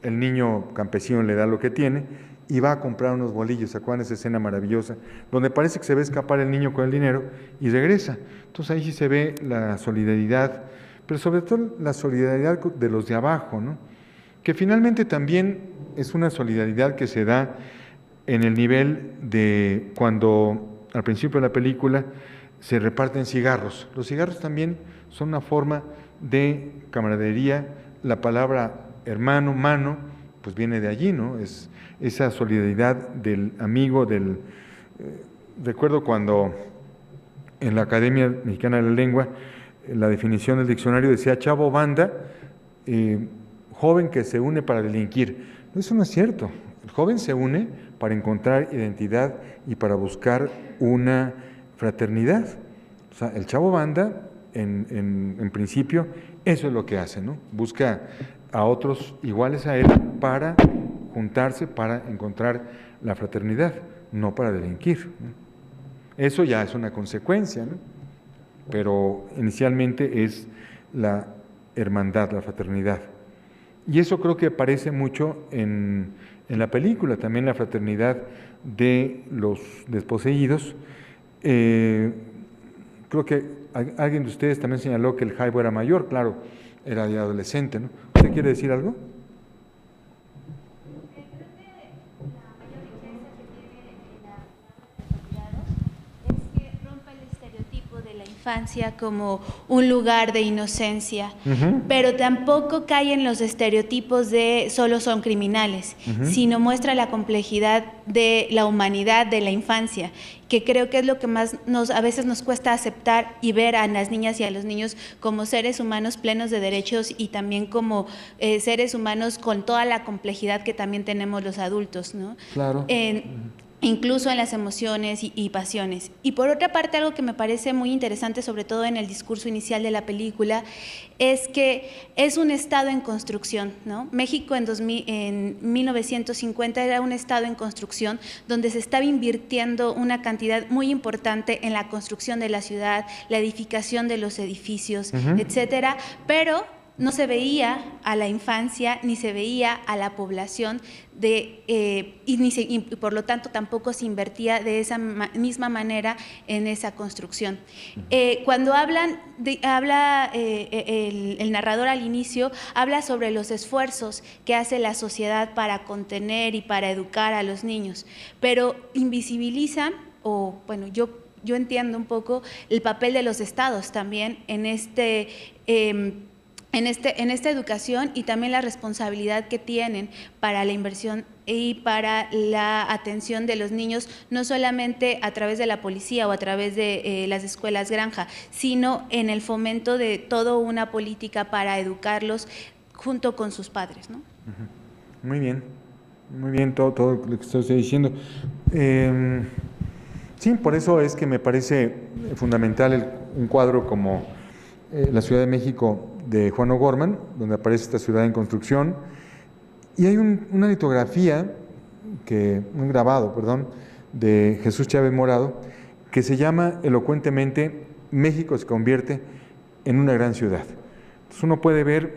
El niño campesino le da lo que tiene y va a comprar unos bolillos. ¿Se acuerdan de esa escena maravillosa? Donde parece que se ve escapar el niño con el dinero y regresa. Entonces ahí sí se ve la solidaridad, pero sobre todo la solidaridad de los de abajo, ¿no? Que finalmente también es una solidaridad que se da en el nivel de cuando al principio de la película se reparten cigarros. Los cigarros también son una forma de camaradería. La palabra hermano, mano, pues viene de allí, ¿no? Es esa solidaridad del amigo, recuerdo cuando en la Academia Mexicana de la Lengua, la definición del diccionario decía "chavo banda", joven que se une para delinquir. Eso no es cierto. El joven se une para encontrar identidad y para buscar una fraternidad. O sea, el chavo banda, en principio, eso es lo que hace, ¿no? Busca a otros iguales a él para juntarse, para encontrar la fraternidad, no para delinquir, ¿no? Eso ya es una consecuencia, ¿no? Pero inicialmente es la hermandad, la fraternidad. Y eso creo que aparece mucho en la película, también la fraternidad de los desposeídos. Creo que alguien de ustedes también señaló que el Jaibo era mayor, claro, era de adolescente, ¿no? ¿Usted quiere decir algo? Como un lugar de inocencia, pero tampoco cae en los estereotipos de solo son criminales, sino muestra la complejidad de la humanidad de la infancia, que creo que es lo que más a veces nos cuesta aceptar y ver a las niñas y a los niños como seres humanos plenos de derechos y también como seres humanos con toda la complejidad que también tenemos los adultos, ¿no? Claro. Incluso en las emociones y pasiones. Y por otra parte, algo que me parece muy interesante, sobre todo en el discurso inicial de la película, es que es un estado en construcción, ¿no? México en 1950 era un estado en construcción donde se estaba invirtiendo una cantidad muy importante en la construcción de la ciudad, la edificación de los edificios, etcétera, pero no se veía a la infancia ni se veía a la población y por lo tanto tampoco se invertía de esa misma manera en esa construcción. Cuando habla el narrador al inicio, habla sobre los esfuerzos que hace la sociedad para contener y para educar a los niños, pero invisibilizan, yo entiendo un poco el papel de los estados también en esta educación y también la responsabilidad que tienen para la inversión y para la atención de los niños, no solamente a través de la policía o a través de las escuelas granja, sino en el fomento de toda una política para educarlos junto con sus padres, ¿no? Muy bien todo lo que estoy diciendo. Sí, por eso es que me parece fundamental un cuadro como La Ciudad de México de Juan O'Gorman, donde aparece esta ciudad en construcción, y hay una litografía, un grabado, de Jesús Chávez Morado, que se llama elocuentemente "México se convierte en una gran ciudad". Entonces uno puede ver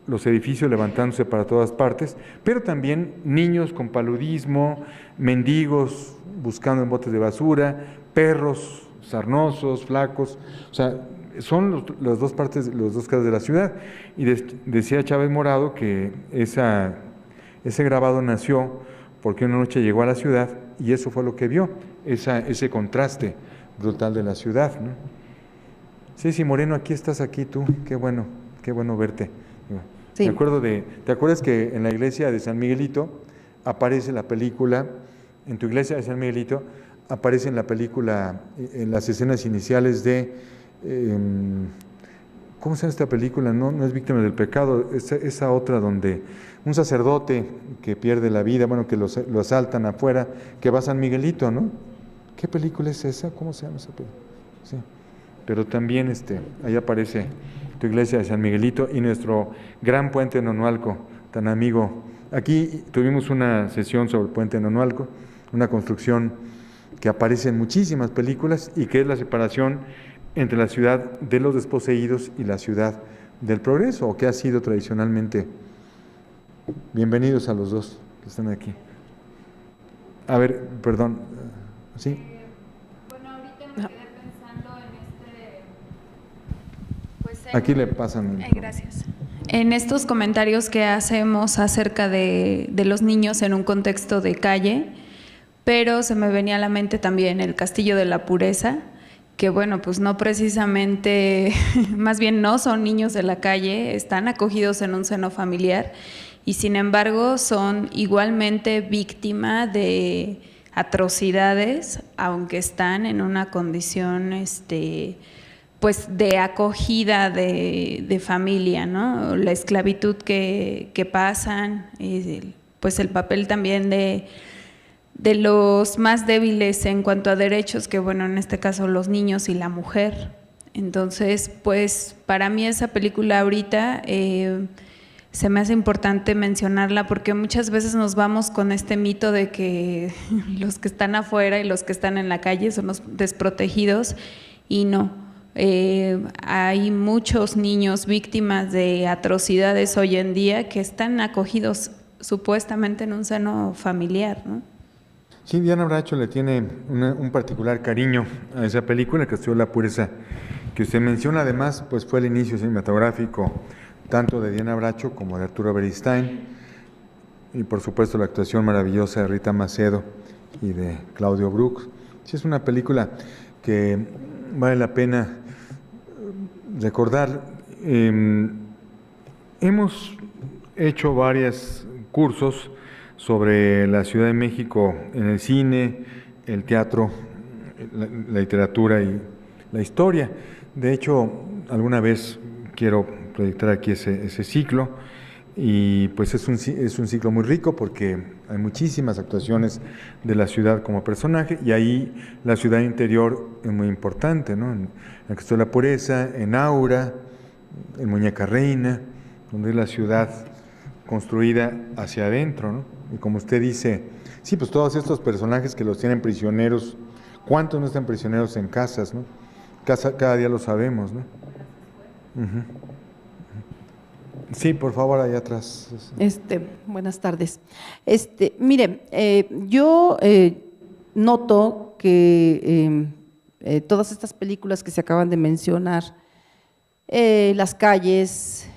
los edificios levantándose para todas partes, pero también niños con paludismo, mendigos buscando en botes de basura, perros sarnosos, flacos, o sea, son las dos partes, los dos caras de la ciudad. Y decía Chávez Morado que ese grabado nació porque una noche llegó a la ciudad y eso fue lo que vio, ese contraste brutal de la ciudad, ¿no? Sí, Moreno, aquí estás, aquí tú, qué bueno verte. Sí. ¿Te acuerdas que en la iglesia de San Miguelito aparece la película, en tu iglesia de San Miguelito aparece en la película, en las escenas iniciales de, ¿cómo se llama esta película? No es Víctima del Pecado, esa otra donde un sacerdote que pierde la vida, bueno, que lo asaltan afuera, que va a San Miguelito, ¿no? ¿Qué película es esa? ¿Cómo se llama esa película? Sí. Pero también ahí aparece tu iglesia de San Miguelito y nuestro gran puente Nonualco, tan amigo. Aquí tuvimos una sesión sobre el puente Nonualco, una construcción que aparece en muchísimas películas y que es la separación entre la ciudad de los desposeídos y la ciudad del progreso, o que ha sido tradicionalmente. Bienvenidos a los dos que están aquí. A ver, perdón, ¿sí? Bueno, ahorita me quedé pensando en Aquí le pasan. Gracias. En estos comentarios que hacemos acerca de los niños en un contexto de calle, pero se me venía a la mente también el Castillo de la Pureza, que bueno, pues no precisamente, más bien no son niños de la calle, están acogidos en un seno familiar y sin embargo son igualmente víctima de atrocidades, aunque están en una condición pues de acogida de familia, ¿no? La esclavitud que pasan, pues el papel también de los más débiles en cuanto a derechos, que bueno, en este caso los niños y la mujer. Entonces, pues para mí esa película ahorita se me hace importante mencionarla porque muchas veces nos vamos con este mito de que los que están afuera y los que están en la calle son los desprotegidos y no. Hay muchos niños víctimas de atrocidades hoy en día que están acogidos supuestamente en un seno familiar, ¿no? Sí, Diana Bracho le tiene un particular cariño a esa película, El Castillo de la Pureza, que usted menciona. Además, pues fue el inicio cinematográfico tanto de Diana Bracho como de Arturo Beristain, y por supuesto la actuación maravillosa de Rita Macedo y de Claudio Brook. Sí, es una película que vale la pena recordar. Hemos hecho varios cursos sobre la Ciudad de México en el cine, el teatro, la literatura y la historia. De hecho, alguna vez quiero proyectar aquí ese ciclo, y pues es un ciclo muy rico porque hay muchísimas actuaciones de la ciudad como personaje, y ahí la ciudad interior es muy importante, ¿no? En el Castillo de la Pureza, en Aura, en Muñeca Reina, donde es la ciudad construida hacia adentro, ¿no? Y como usted dice, sí, pues todos estos personajes que los tienen prisioneros, ¿cuántos no están prisioneros en casas, no? Cada día lo sabemos, ¿no? Uh-huh. Sí, por favor, allá atrás. Buenas tardes. Mire, yo noto que todas estas películas que se acaban de mencionar, las calles,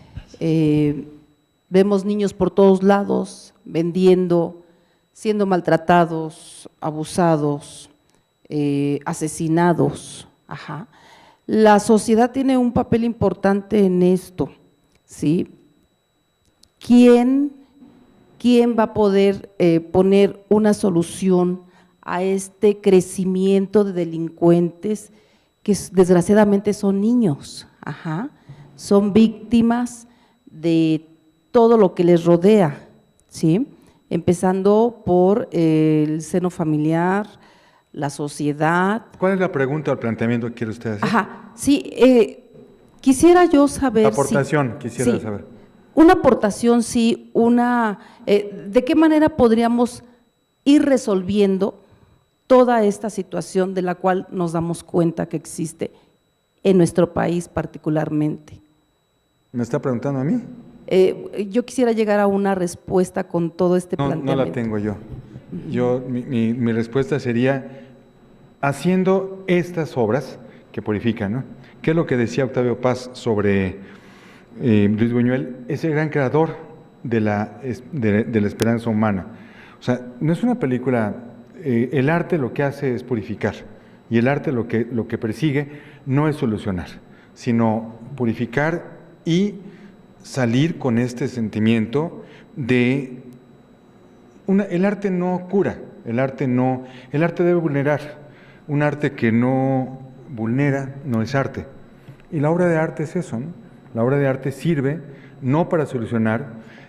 vemos niños por todos lados, vendiendo, siendo maltratados, abusados, asesinados. Ajá. La sociedad tiene un papel importante en esto, ¿sí? ¿Quién va a poder poner una solución a este crecimiento de delincuentes que desgraciadamente son niños? Ajá. Son víctimas de todo lo que les rodea, ¿sí? Empezando por el seno familiar, la sociedad. ¿Cuál es la pregunta o el planteamiento que quiere usted hacer? Ajá, sí, quisiera yo saber… La aportación, quisiera saber. Una aportación, sí, ¿de qué manera podríamos ir resolviendo toda esta situación de la cual nos damos cuenta que existe en nuestro país particularmente? ¿Me está preguntando a mí? Yo quisiera llegar a una respuesta con todo este planteamiento. No la tengo yo. Mi respuesta sería, haciendo estas obras que purifican, ¿no? ¿Qué es lo que decía Octavio Paz sobre Luis Buñuel? Es el gran creador de la esperanza humana. O sea, no es una película, el arte lo que hace es purificar, y el arte lo que persigue no es solucionar, sino purificar y salir con este sentimiento de el arte no cura, el arte debe vulnerar. Un arte que no vulnera no es arte. Y la obra de arte es eso, ¿no? La obra de arte sirve no para solucionar,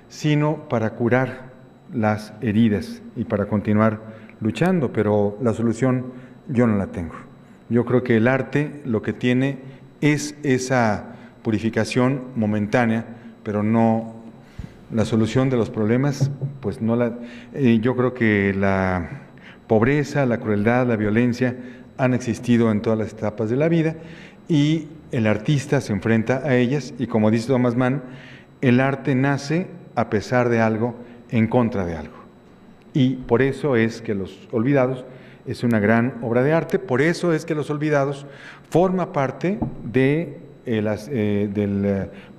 sino para curar las heridas y para continuar luchando, pero la solución yo no la tengo. Yo creo que el arte lo que tiene es esa purificación momentánea, pero no la solución de los problemas, pues no la. Yo creo que la pobreza, la crueldad, la violencia han existido en todas las etapas de la vida y el artista se enfrenta a ellas y, como dice Thomas Mann, el arte nace a pesar de algo, en contra de algo. Y por eso es que Los Olvidados es una gran obra de arte, por eso es que Los Olvidados forma parte del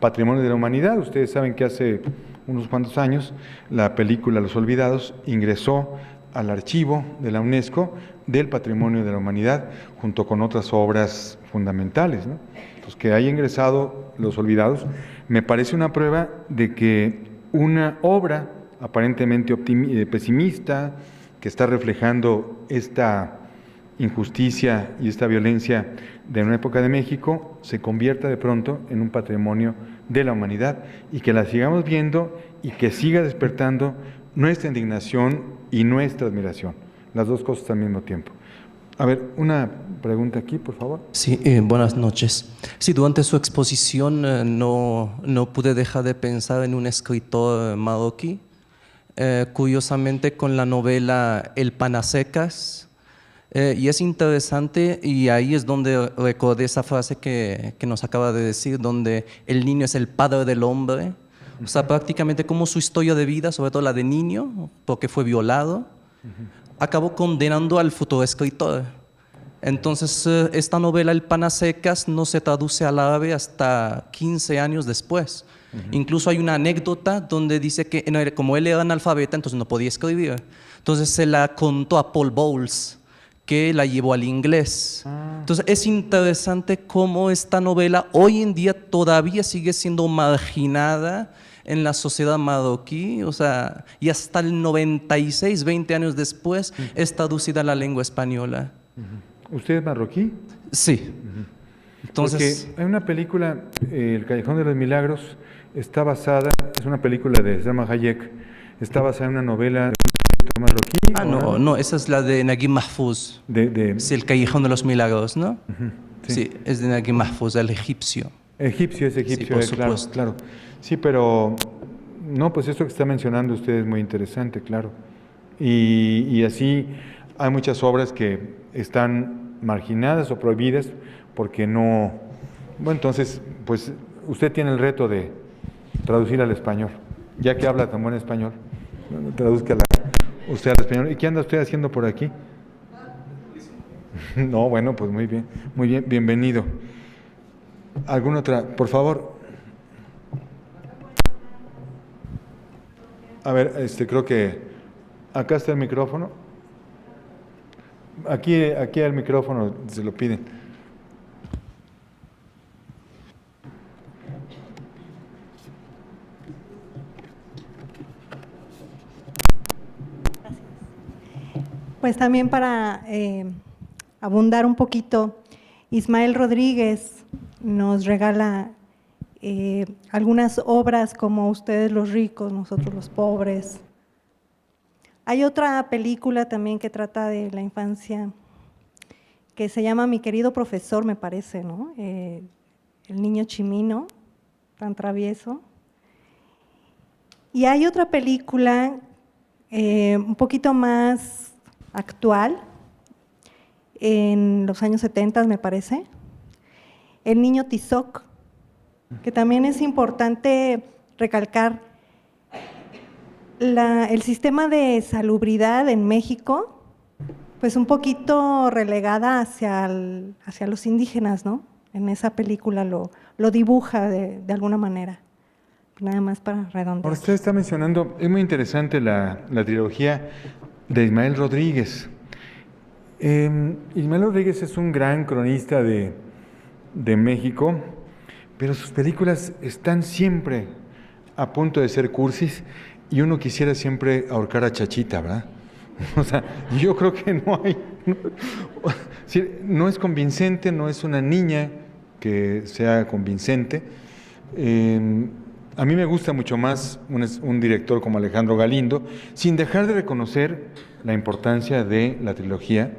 patrimonio de la humanidad. Ustedes saben que hace unos cuantos años la película Los Olvidados ingresó al archivo de la UNESCO del Patrimonio de la Humanidad, junto con otras obras fundamentales, ¿no? Pues que haya ingresado Los Olvidados me parece una prueba de que una obra aparentemente pesimista, que está reflejando esta injusticia y esta violencia de una época de México, se convierta de pronto en un patrimonio de la humanidad y que la sigamos viendo y que siga despertando nuestra indignación y nuestra admiración, las dos cosas al mismo tiempo. A ver, una pregunta aquí, por favor. Sí, buenas noches. Sí, durante su exposición no pude dejar de pensar en un escritor marroquí, curiosamente con la novela El pan a secas, y es interesante, y ahí es donde recordé esa frase que nos acaba de decir, donde el niño es el padre del hombre. O sea, prácticamente como su historia de vida, sobre todo la de niño, porque fue violado, acabó condenando al futuro escritor. Entonces, esta novela El pan a secas no se traduce al árabe hasta 15 años después. Incluso hay una anécdota donde dice que como él era analfabeta, entonces no podía escribir. Entonces se la contó a Paul Bowles, que la llevó al inglés. Entonces es interesante cómo esta novela hoy en día todavía sigue siendo marginada en la sociedad marroquí, o sea, y hasta el 96, 20 años después, es traducida a la lengua española. ¿Usted es marroquí? Sí. Entonces, porque hay una película, El Callejón de los Milagros, está basada, es una película de Salma Hayek, está basada en una novela de marroquí. No, esa es la de Naguib Mahfouz. Sí, El Callejón de los Milagros, ¿no? Sí, es de Naguib Mahfouz, el egipcio. Egipcio, sí, claro, claro. Sí, pero no, pues esto que está mencionando usted es muy interesante, claro. Y así hay muchas obras que están marginadas o prohibidas porque no. Bueno, entonces, pues usted tiene el reto de traducir al español, ya que habla tan buen español, traduzca usted al español. ¿Y qué anda usted haciendo por aquí? No, bueno, pues muy bien, bienvenido. ¿Alguna otra? Por favor. A ver, creo que acá está el micrófono. Aquí el micrófono se lo piden. Pues también para abundar un poquito, Ismael Rodríguez nos regala algunas obras como Ustedes los ricos, nosotros los pobres. Hay otra película también que trata de la infancia que se llama Mi querido profesor, me parece, ¿no? El niño chimino, tan travieso. Y hay otra película un poquito más actual, en los años 70, me parece, El niño Tizoc, que también es importante recalcar el sistema de salubridad en México, pues un poquito relegada hacia los indígenas, ¿no? En esa película lo dibuja de alguna manera. Nada más para redondear. Ahora usted está mencionando, es muy interesante la trilogía de Ismael Rodríguez. Ismael Rodríguez es un gran cronista de México, pero sus películas están siempre a punto de ser cursis y uno quisiera siempre ahorcar a Chachita, ¿verdad? O sea, yo creo que no es convincente, no es una niña que sea convincente. A mí me gusta mucho más un director como Alejandro Galindo, sin dejar de reconocer la importancia de la trilogía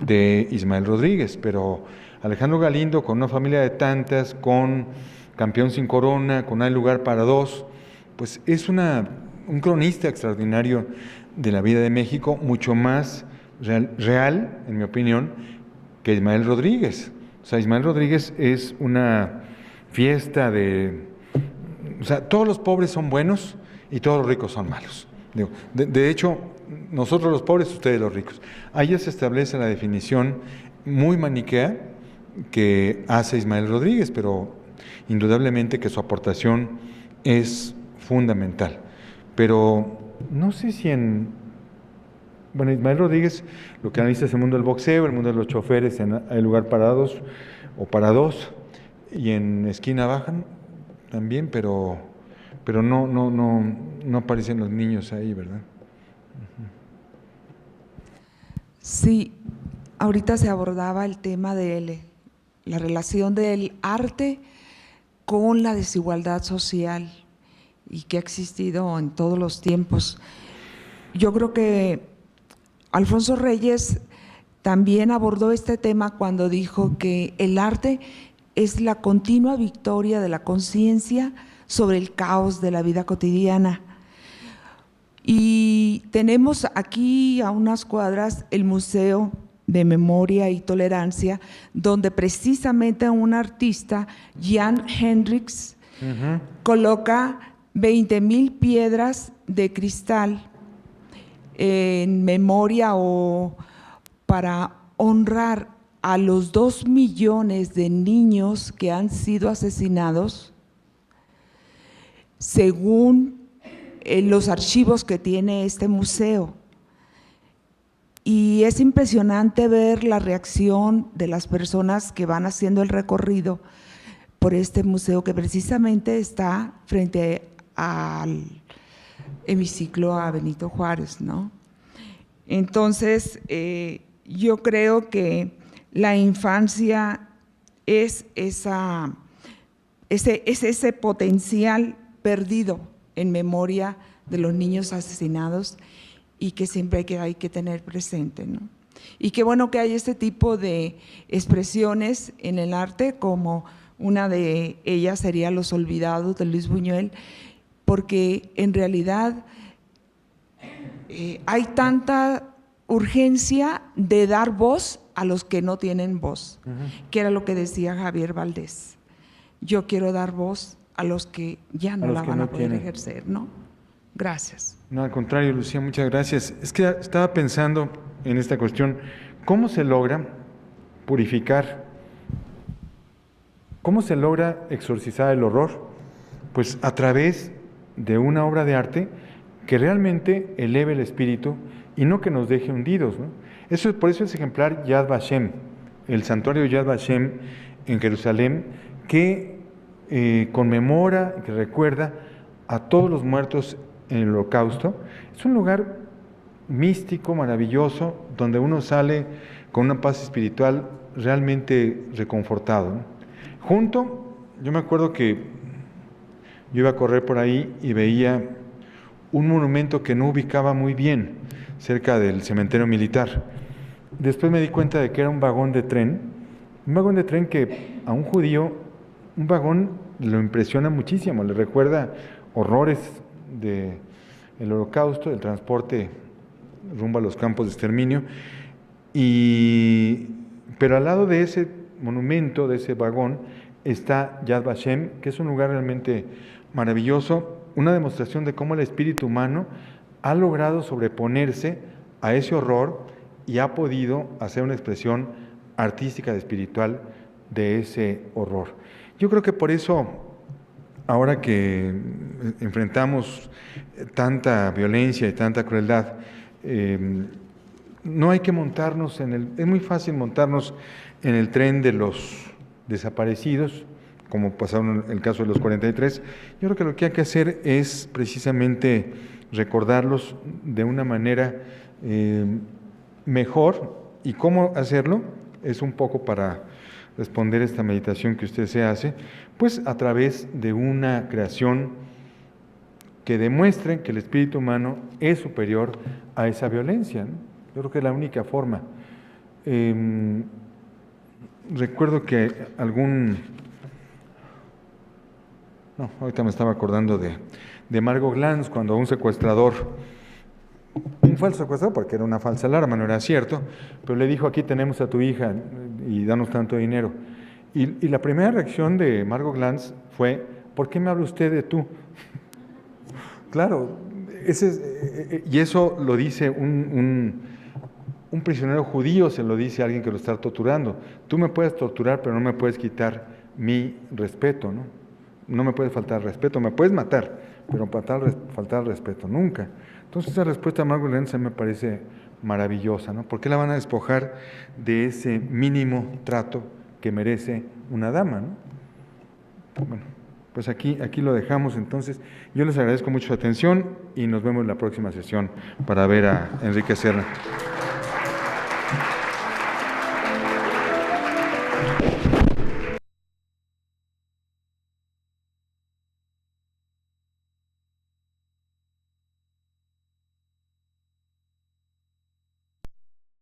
de Ismael Rodríguez, pero Alejandro Galindo, con Una familia de tantas, con Campeón sin corona, con Hay lugar para dos, pues es un cronista extraordinario de la vida de México, mucho más real, en mi opinión, que Ismael Rodríguez. O sea, Ismael Rodríguez es una fiesta o sea, todos los pobres son buenos y todos los ricos son malos. De hecho, nosotros los pobres, ustedes los ricos. Ahí se establece la definición muy maniquea que hace Ismael Rodríguez, pero indudablemente que su aportación es fundamental. Pero no sé si bueno, Ismael Rodríguez lo que analiza es el mundo del boxeo, el mundo de los choferes, Hay lugar para dos o para dos, y en Esquina bajan también, pero no aparecen los niños ahí, ¿verdad? Sí, ahorita se abordaba el tema de la relación del arte con la desigualdad social y que ha existido en todos los tiempos. Yo creo que Alfonso Reyes también abordó este tema cuando dijo que el arte es la continua victoria de la conciencia sobre el caos de la vida cotidiana. Y tenemos aquí a unas cuadras el Museo de Memoria y Tolerancia, donde precisamente un artista, Jan Hendricks, coloca 20,000 piedras de cristal en memoria o para honrar a los 2 millones de niños que han sido asesinados, según los archivos que tiene este museo. Y es impresionante ver la reacción de las personas que van haciendo el recorrido por este museo, que precisamente está frente al hemiciclo a Benito Juárez, ¿no? Entonces, yo creo que la infancia es ese potencial perdido en memoria de los niños asesinados y que siempre hay que tener presente, ¿no? Y qué bueno que hay este tipo de expresiones en el arte, como una de ellas sería Los olvidados de Luis Buñuel, porque en realidad hay tanta urgencia de dar voz a los que no tienen voz, que era lo que decía Javier Valdés. Yo quiero dar voz a los que ya no la van a poder ejercer, ¿no? Gracias. No, al contrario, Lucía, muchas gracias. Es que estaba pensando en esta cuestión, ¿cómo se logra purificar? ¿Cómo se logra exorcizar el horror? Pues a través de una obra de arte que realmente eleve el espíritu y no que nos deje hundidos, ¿no? Por eso es ejemplar Yad Vashem, el santuario Yad Vashem en Jerusalén, que conmemora, que recuerda a todos los muertos en el Holocausto. Es un lugar místico, maravilloso, donde uno sale con una paz espiritual realmente reconfortado, ¿no? Yo me acuerdo que yo iba a correr por ahí y veía un monumento que no ubicaba muy bien, cerca del cementerio militar. Después me di cuenta de que era un vagón de tren que a un judío, un vagón lo impresiona muchísimo, le recuerda horrores del Holocausto, del transporte rumbo a los campos de exterminio, pero al lado de ese monumento, de ese vagón, está Yad Vashem, que es un lugar realmente maravilloso, una demostración de cómo el espíritu humano ha logrado sobreponerse a ese horror y ha podido hacer una expresión artística y espiritual de ese horror. Yo creo que por eso, ahora que enfrentamos tanta violencia y tanta crueldad, no hay que montarnos es muy fácil montarnos en el tren de los desaparecidos, como pasaron en el caso de los 43. Yo creo que lo que hay que hacer es precisamente recordarlos de una manera mejor. ¿Y cómo hacerlo? Es un poco para responder esta meditación que usted se hace, pues a través de una creación que demuestre que el espíritu humano es superior a esa violencia, ¿no? Yo creo que es la única forma. Recuerdo que ahorita me estaba acordando de Margot Glantz, cuando un secuestrador, un falso secuestrador, porque era una falsa alarma, no era cierto, pero le dijo: aquí tenemos a tu hija y danos tanto dinero. Y la primera reacción de Margot Glantz fue: ¿por qué me habla usted de tú? Claro, y eso lo dice un prisionero judío, se lo dice a alguien que lo está torturando. Tú me puedes torturar, pero no me puedes quitar mi respeto, ¿no? No me puedes faltar respeto, me puedes matar, pero faltar respeto nunca. Entonces esa respuesta de Margot Glantz me parece maravillosa, ¿no? ¿Por qué la van a despojar de ese mínimo trato que merece una dama, ¿no? Bueno, pues aquí lo dejamos. Entonces, yo les agradezco mucho su atención y nos vemos en la próxima sesión para ver a Enrique Serna.